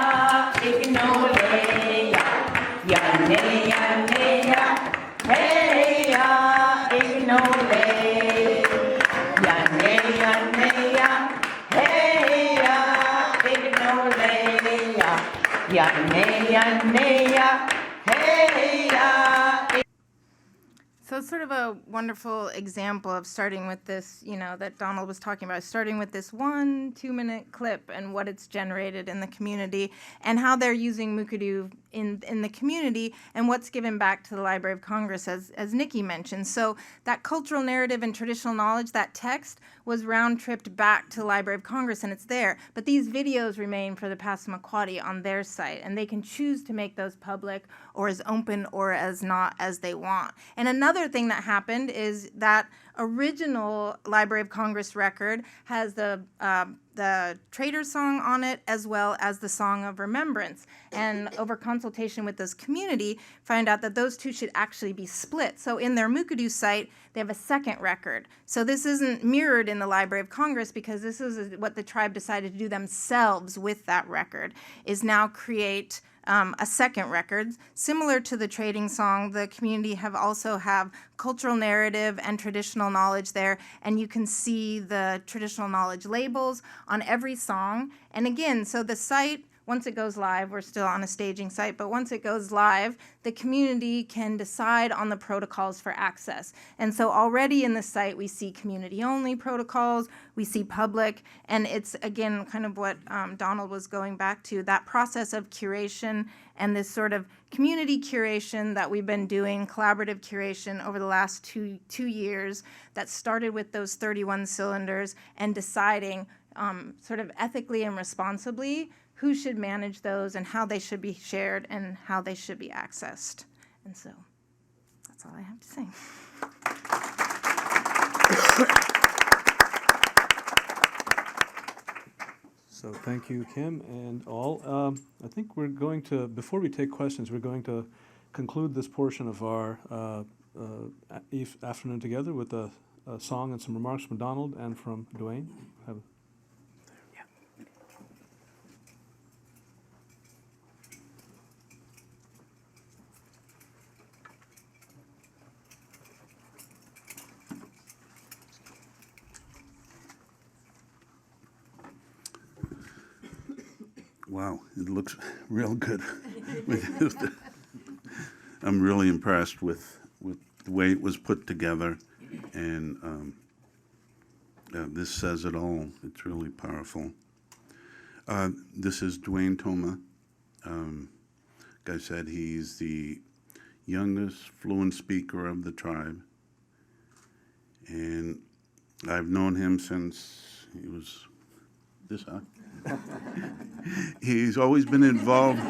hey ya, ignore, ya hey ya, hey ya, ignore, ya hey ya. So it's sort of a wonderful example of starting with this, that Donald was talking about, starting with this 1-2-minute clip and what it's generated in the community and how they're using Mukadu in the community and what's given back to the Library of Congress, as Nikki mentioned. So that cultural narrative and traditional knowledge, that text, was round-tripped back to the Library of Congress, and it's there. But these videos remain for the Passamaquoddy on their site, and they can choose to make those public or as open or as not as they want. And another thing that happened is that original Library of Congress record has the Trader song on it, as well as the Song of Remembrance. And over consultation with this community, find out that those two should actually be split. So in their Mukadu site, they have a second record. So this isn't mirrored in the Library of Congress, because this is what the tribe decided to do themselves with that record, is now create a second record. Similar to the trading song, the community also have cultural narrative and traditional knowledge there, and you can see the traditional knowledge labels on every song. And again, so the site, once it goes live, we're still on a staging site, but once it goes live, the community can decide on the protocols for access. And so already in the site, we see community-only protocols, we see public, and it's, again, kind of what Donald was going back to, that process of curation and this sort of community curation that we've been doing, collaborative curation over the last two years, that started with those 31 cylinders and deciding sort of ethically and responsibly who should manage those and how they should be shared and how they should be accessed. And so that's all I have to say. So thank you, Kim, and all. I think we're going to, before we take questions, we're going to conclude this portion of our afternoon together with a song and some remarks from Donald and from Dwayne. Wow, it looks real good. I'm really impressed with the way it was put together, and this says it all. It's really powerful. This is Dwayne Toma. Like I said, he's the youngest fluent speaker of the tribe, and I've known him since he was this high. He's always been involved.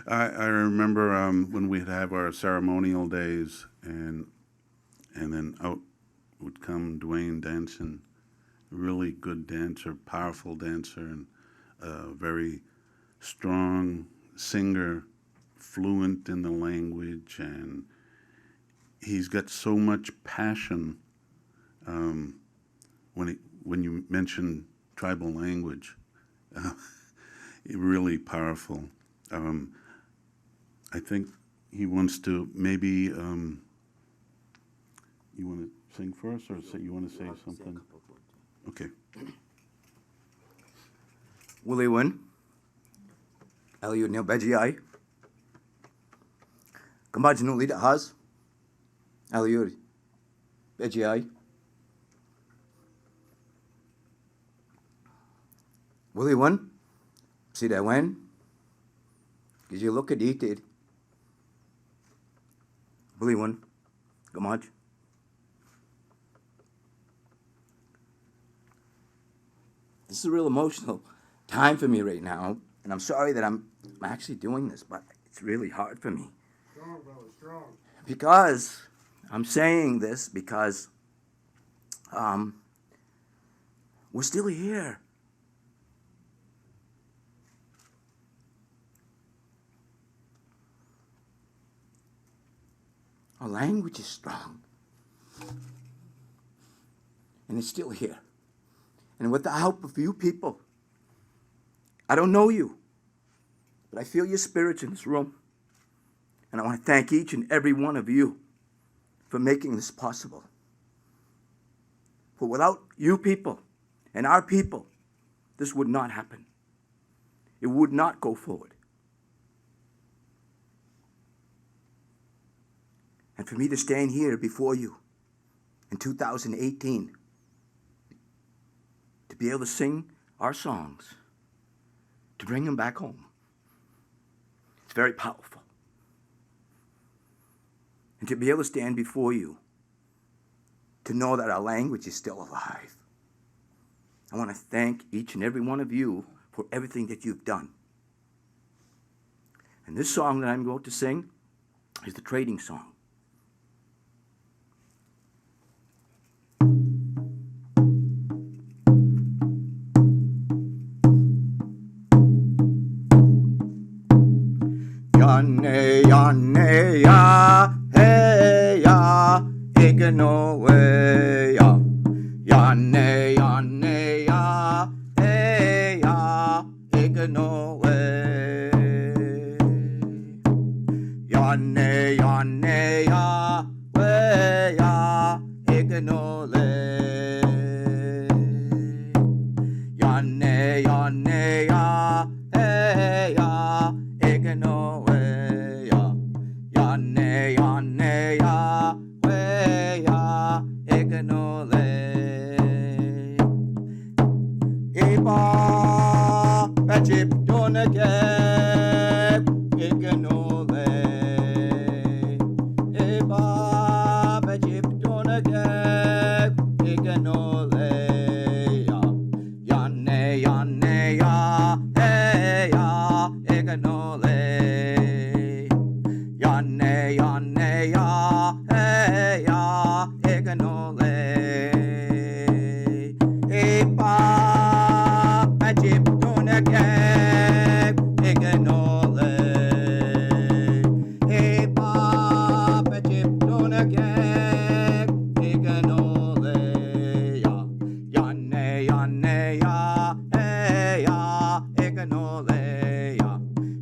I remember when we'd have our ceremonial days, and then out would come Dwayne dancing, really good dancer, powerful dancer, and a very strong singer, fluent in the language, and he's got so much passion. When you mention tribal language, really powerful. I think he wants to maybe, you want to sing first, or you want to say something? Okay. Willie Win, Elliot Neil Beji, Kamaj Leader Has, Elliot Beji. Willie Win, see that when? Did you look at it? Willie Win, Kamaj. This is a real emotional time for me right now, and I'm sorry that I'm actually doing this, but it's really hard for me. Strong, brother, strong. Because I'm saying this because we're still here. Our language is strong. And it's still here. And with the help of you people, I don't know you, but I feel your spirits in this room. And I want to thank each and every one of you for making this possible. For without you people and our people, this would not happen. It would not go forward. And for me to stand here before you in 2018, to be able to sing our songs, to bring them back home, it's very powerful. And to be able to stand before you, to know that our language is still alive. I want to thank each and every one of you for everything that you've done. And this song that I'm going to sing is the trading song. Yanne, yanne, ya, hey, ya, igno, way, ya. Yanne, yanne, ya, hey, ya, igno, way. Yanne, yanne, ya, way, ya, igno, lay. Yanne, yanne, ya, hey, ya, igno, way. Yanne, yanne, ya, way, ya, igno, lay. Eba, bachip, donageb, igno, lay. Eba, bachip, donageb, igno, lay. Yanne, yanne, ya, hey, ya, igno, lay. Yanne, yanne, ya, hey, ya, igno, lay. Eba, bachip, donageb, igno, lay. Eba, bachip, donageb, igno, lay. Yanne, yanne, ya, hey, ya, igno, lay.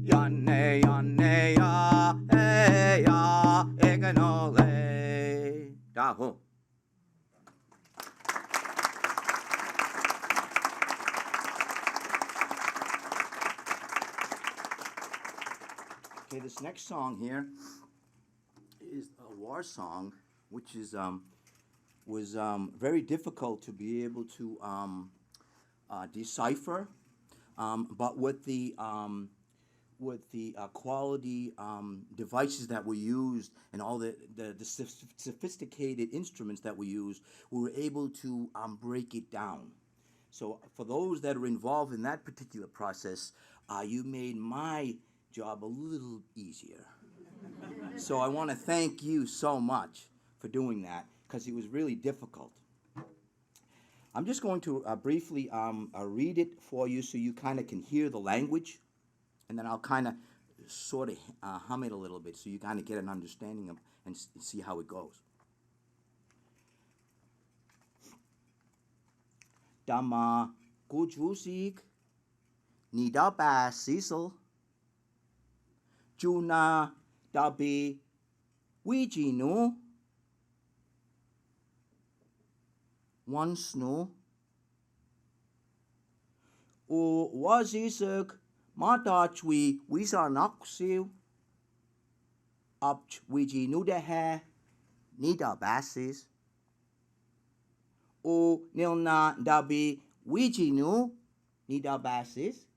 Yanne, yanne, ya, hey, ya, igno, lay. Daho. Okay, this next song here is a war song, which is was very difficult to be able to decipher, but with the quality devices that were used and all the sophisticated instruments that were used, we were able to break it down. So for those that are involved in that particular process, you made my job a little easier. So I want to thank you so much for doing that, because it was really difficult. I'm just going to briefly read it for you so you kind of can hear the language, and then I'll kind of sort of hum it a little bit so you kind of get an understanding of and see how it goes. Dama kujusik nida ba sisel Juna dabi wijinu once no o wazisuk matachwi wisanaksiu upch wijinu de ha nida basis o nilna dabi wijinu nida basis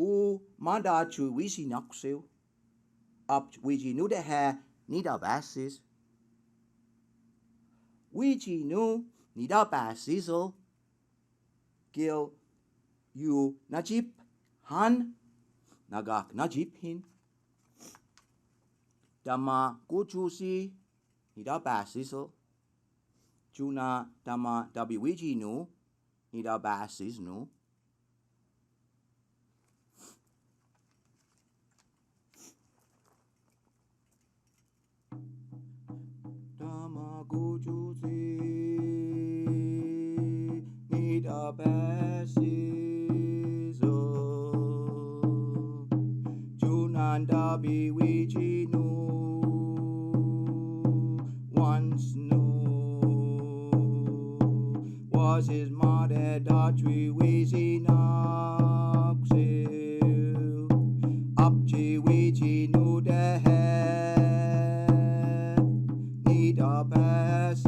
o mandachu wisi nakseu up wiji nu de ha nida basis wiji nu nida basisel gil you najib han nagak najib hin dama kuchusi nida basisel juna dama dabi wiji nu nida basis nu juzi nida basizo junanda biwiji no once knew was his mother Datri Wizi Naxil Upchi Wichi no the head need a passes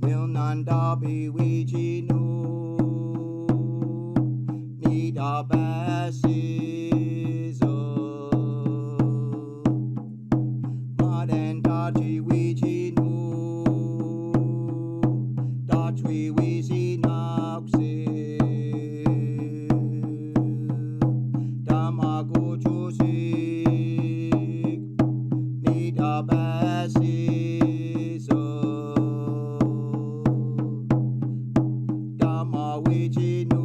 Nilnanda Biwiji no need a passes Madan Dachi Wichi no Dachi Wizi Naxil Damago Jusik need a basis Dama Wichi no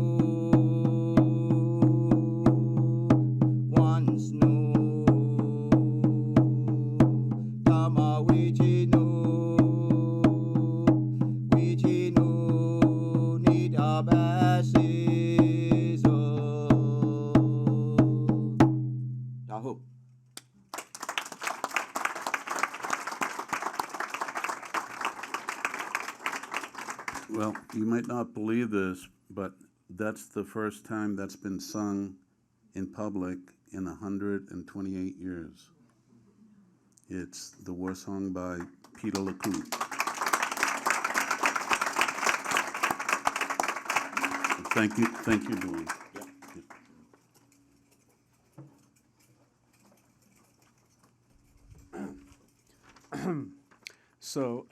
once no Dama Wichi no need a basis Daho. Well, you might not believe this, but that's the first time that's been sung in public in 128 years. It's the war song by Peter LeCoultre. Thank you, Dwayne. So,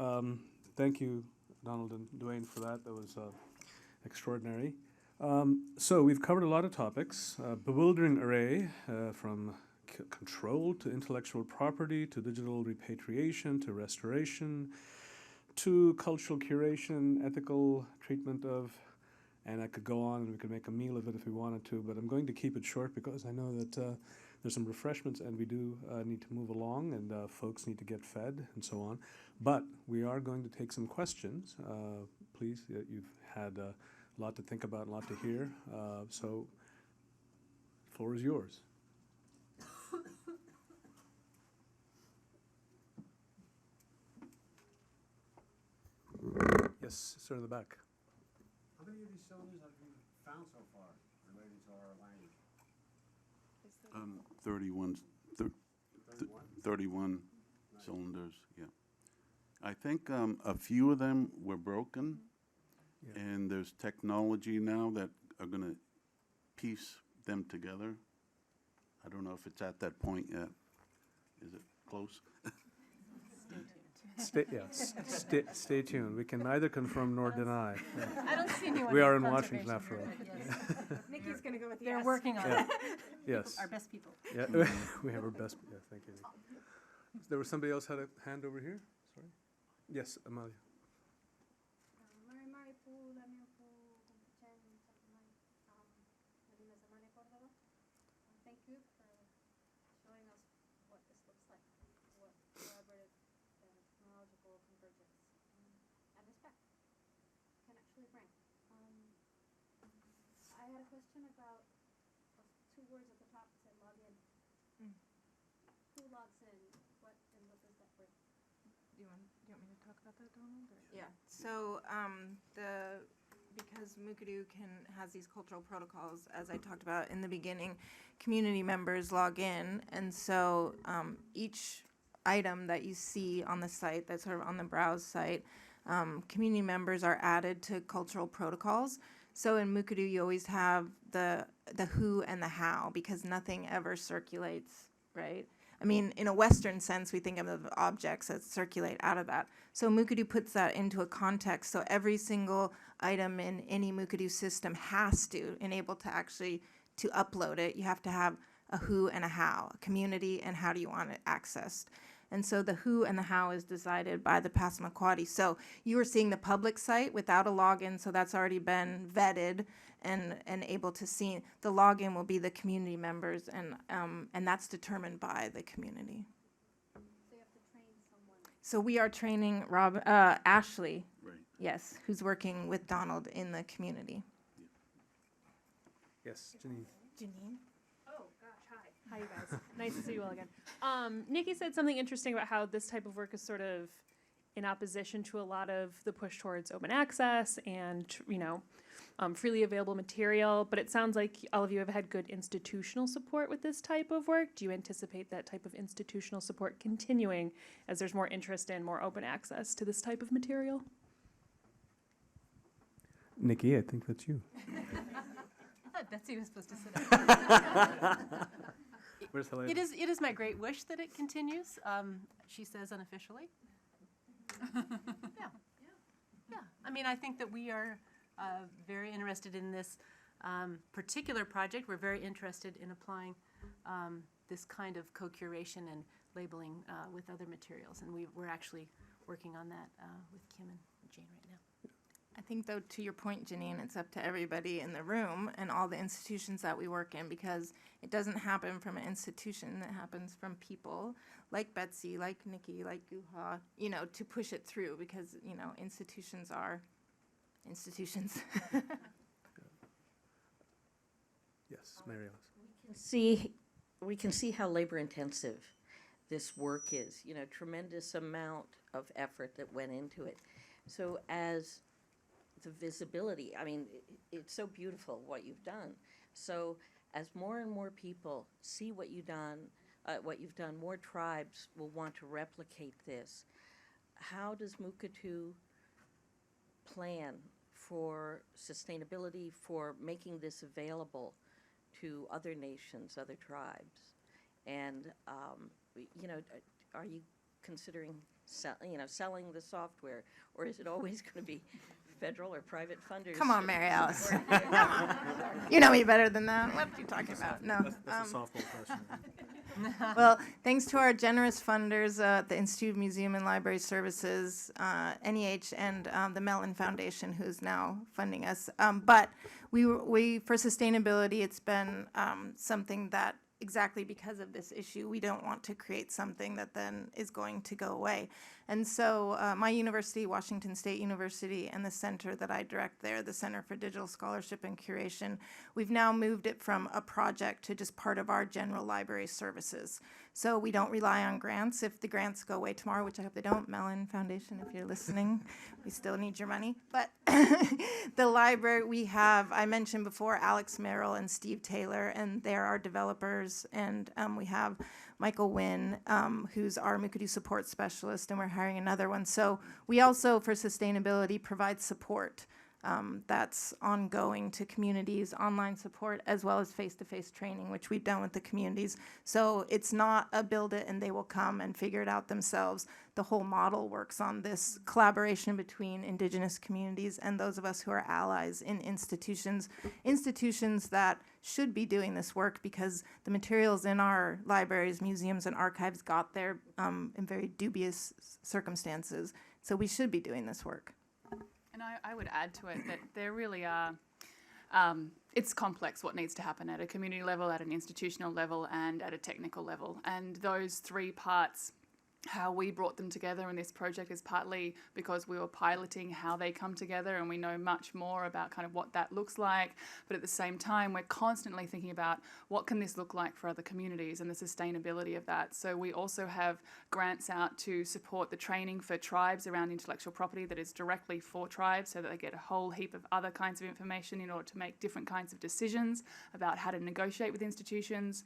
thank you, Donald and Dwayne, for that. That was extraordinary. So we've covered a lot of topics. Bewildering array from control to intellectual property to digital repatriation to restoration to cultural curation, ethical treatment of, and I could go on and we could make a meal of it if we wanted to, but I'm going to keep it short because I know that there's some refreshments and we do need to move along and folks need to get fed and so on. But we are going to take some questions. Please, you've had a lot to think about, a lot to hear. So, the floor is yours. Yes, sir, in the back. How many of these cylinders have you found so far related to our language? 31, 31 cylinders, yeah. I think a few of them were broken, and there's technology now that are going to piece them together. I don't know if it's at that point yet. Is it close? Stay tuned. We can neither confirm nor deny. I don't see anyone. We are in in Washington conservation. after all. Nikki's going to go with They're yes. working on Yeah. it. Yes. Our best people. Yeah, we have our best. Yeah, thank you. There was somebody else had a hand over here. Sorry. Yes, Amalia. Thank you for showing us what this looks like, what collaborative and technological convergence and respect can actually bring. I had a question about two words at the top that said log in. Who logs in? What does that bring? Do you want me to talk about that, Donald? Or? Yeah. So because Mukadu has these cultural protocols, as I talked about in the beginning, community members log in, and so each item that you see on the site, that's sort of on the browse site, community members are added to cultural protocols. So in Mukadu, you always have the who and the how, because nothing ever circulates, right? I mean, in a Western sense, we think of the objects that circulate out of that. So Mukadu puts that into a context. So every single item in any Mukadu system has to enable to actually to upload it. You have to have a who and a how, a community, and how do you want it accessed. And so the who and the how is decided by the Passamaquoddy. So you are seeing the public site without a login, so that's already been vetted and able to see. The login will be the community members, and that's determined by the community. So you So we are training Ashley, Right. yes, who's working with Donald in the community. Yes, Janine. Janine. Oh gosh, hi. Hi you guys. Nice to see you all again. Nikki said something interesting about how this type of work is sort of in opposition to a lot of the push towards open access and, freely available material. But it sounds like all of you have had good institutional support with this type of work. Do you anticipate that type of institutional support continuing as there's more interest in more open access to this type of material? Nikki, I think that's you. I thought Betsy was supposed to sit up. Where's Helena? It is my great wish that it continues, she says unofficially. Yeah. I mean, I think that we are very interested in this particular project. We're very interested in applying this kind of co-curation and labeling with other materials, and we're actually working on that with Kim and Jane right now. I think, though, to your point, Janine, it's up to everybody in the room and all the institutions that we work in, because it doesn't happen from an institution. It happens from people like Betsy, like Nikki, like Guha, to push it through, because, institutions are institutions. Yes, Mary Alice. We can see how labor intensive this work is, tremendous amount of effort that went into it. So as the visibility, I mean, it's so beautiful what you've done. So as more and more people see what you've done, more tribes will want to replicate this. How does Makati plan for sustainability, for making this available to other nations, other tribes? And, are you considering selling the software, or is it always going to be federal or private funders? Come on, Mary Alice. Come on. You know me better than that. What are you talking about? No. That's a softball question. Well, thanks to our generous funders, the Institute of Museum and Library Services, NEH, and the Mellon Foundation, who's now funding us. But we for sustainability, it's been something that, exactly because of this issue, we don't want to create something that then is going to go away. And so my university, Washington State University, and the center that I direct there, the Center for Digital Scholarship and Curation, we've now moved it from a project to just part of our general library services. So we don't rely on grants. If the grants go away tomorrow, which I hope they don't, Mellon Foundation, if you're listening, we still need your money. But the library, we have, I mentioned before, Alex Merrill and Steve Taylor, and they're our developers. And we have Michael Wynn, who's our Makati support specialist, and we're hiring another one. So we also, for sustainability, provide support that's ongoing to communities, online support, as well as face-to-face training, which we've done with the communities. So it's not a build it and they will come and figure it out themselves. The whole model works on this collaboration between Indigenous communities and those of us who are allies in institutions that should be doing this work, because the materials in our libraries, museums, and archives got there in very dubious circumstances. So we should be doing this work. And I would add to it that there really are, it's complex what needs to happen at a community level, at an institutional level, and at a technical level. And those three parts, how we brought them together in this project is partly because we were piloting how they come together, and we know much more about kind of what that looks like. But at the same time, we're constantly thinking about what can this look like for other communities and the sustainability of that. So we also have grants out to support the training for tribes around intellectual property that is directly for tribes, so that they get a whole heap of other kinds of information in order to make different kinds of decisions about how to negotiate with institutions.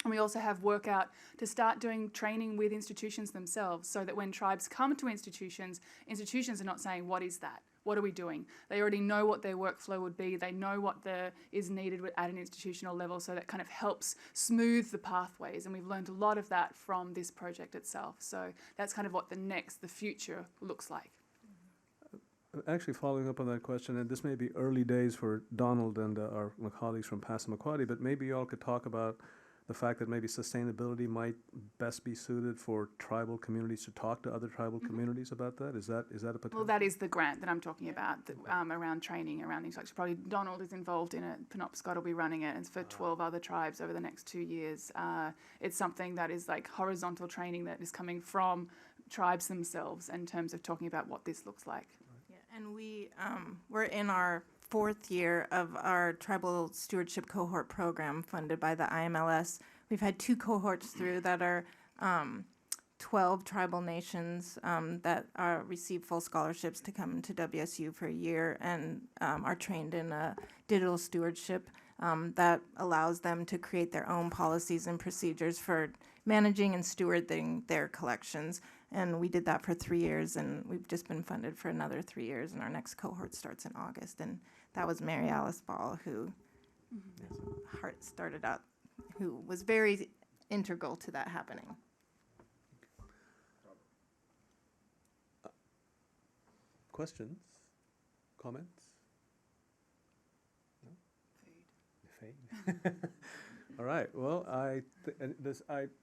And we also have work out to start doing training with institutions themselves, so that when tribes come to institutions are not saying, what is that? What are we doing? They already know what their workflow would be. They know what is needed at an institutional level, so that kind of helps smooth the pathways. And we've learned a lot of that from this project itself. So that's kind of what the future looks like. Actually, following up on that question, and this may be early days for Donald and our colleagues from Passamaquoddy, but maybe you all could talk about the fact that maybe sustainability might best be suited for tribal communities to talk to other tribal communities about that? Is that a potential? Well, that is the grant that I'm talking about, around training, around intellectual property. Donald is involved in it. Penobscot will be running it, and it's for 12 other tribes over the next 2 years. It's something that is like horizontal training that is coming from tribes themselves in terms of talking about what this looks like. Yeah, and we're in our 4th year of our tribal stewardship cohort program funded by the IMLS. We've had 2 cohorts through that are 12 tribal nations that receive full scholarships to come to WSU for a year and are trained in digital stewardship that allows them to create their own policies and procedures for managing and stewarding their collections. And we did that for 3 years, and we've just been funded for another 3 years, and our next cohort starts in August. And that was Mary Alice Ball who started out, who was very integral to that happening. Questions? Comments? No? Fade. All right. Well, I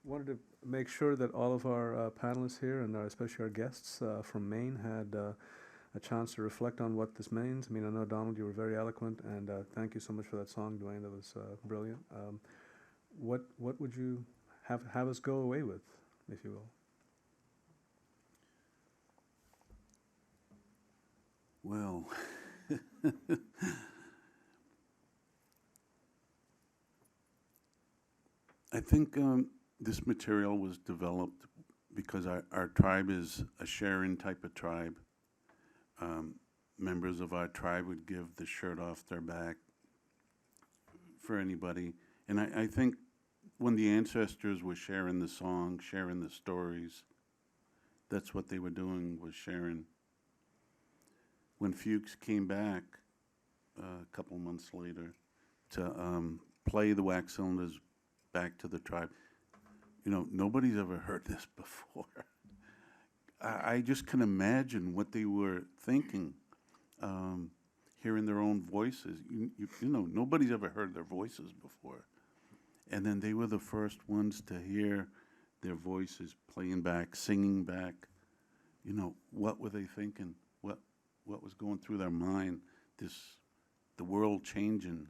wanted to make sure that all of our panelists here, and especially our guests from Maine, had a chance to reflect on what this means. I mean, I know, Donald, you were very eloquent, and thank you so much for that song, Dwayne. That was brilliant. What would you have us go away with, if you will? Well, I think this material was developed because our tribe is a sharing type of tribe. Members of our tribe would give the shirt off their back for anybody. And I think when the ancestors were sharing the song, sharing the stories, that's what they were doing, was sharing. When Fuchs came back a couple months later to play the wax cylinders back to the tribe, you know, nobody's ever heard this before. I just can imagine what they were thinking, hearing their own voices. You know, nobody's ever heard their voices before. And then they were the first ones to hear their voices playing back, singing back. You know, what were they thinking? What was going through their mind? The world changing.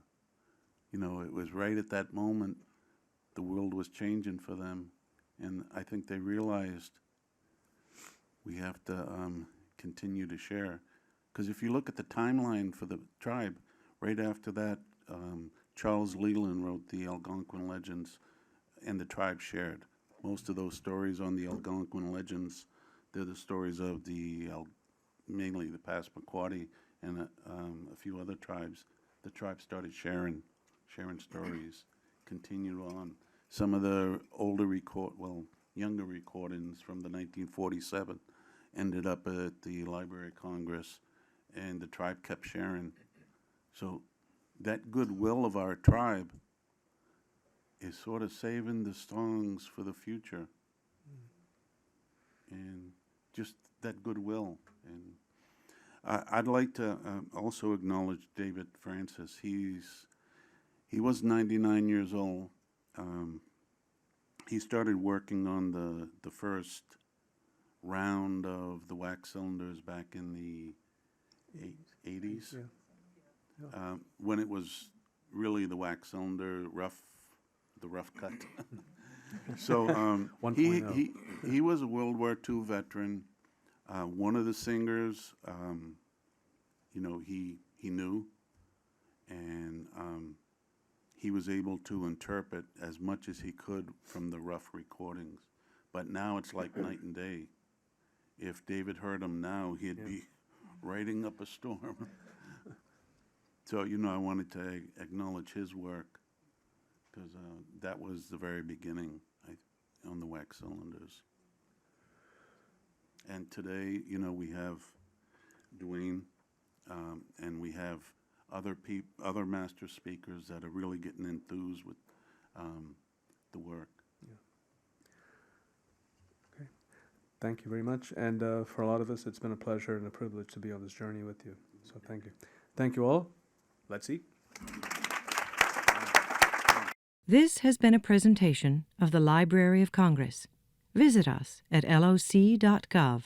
You know, it was right at that moment the world was changing for them. And I think they realized we have to continue to share. Because if you look at the timeline for the tribe, right after that, Charles Leland wrote the Algonquin Legends, and the tribe shared. Most of those stories on the Algonquin Legends, they're the stories of mainly the Passamaquoddy and a few other tribes. The tribe started sharing stories, continued on. Some of the younger recordings from the 1947 ended up at the Library of Congress, and the tribe kept sharing. So that goodwill of our tribe is sort of saving the songs for the future. And just that goodwill. And I'd like to also acknowledge David Francis. He was 99 years old. He started working on the first round of the wax cylinders back in the 80s. Yeah. When it was really the wax cylinder, the rough cut. So he was a World War II veteran. One of the singers, you know, he knew, and he was able to interpret as much as he could from the rough recordings. But now it's like night and day. If David heard him now, he'd be writing up a storm. So, you know, I wanted to acknowledge his work, because that was the very beginning on the wax cylinders. And today, you know, we have Dwayne, and we have other master speakers that are really getting enthused with the work. Yeah. Okay. Thank you very much. And for a lot of us, it's been a pleasure and a privilege to be on this journey with you. So thank you. Thank you all. Let's eat. This has been a presentation of the Library of Congress. Visit us at loc.gov.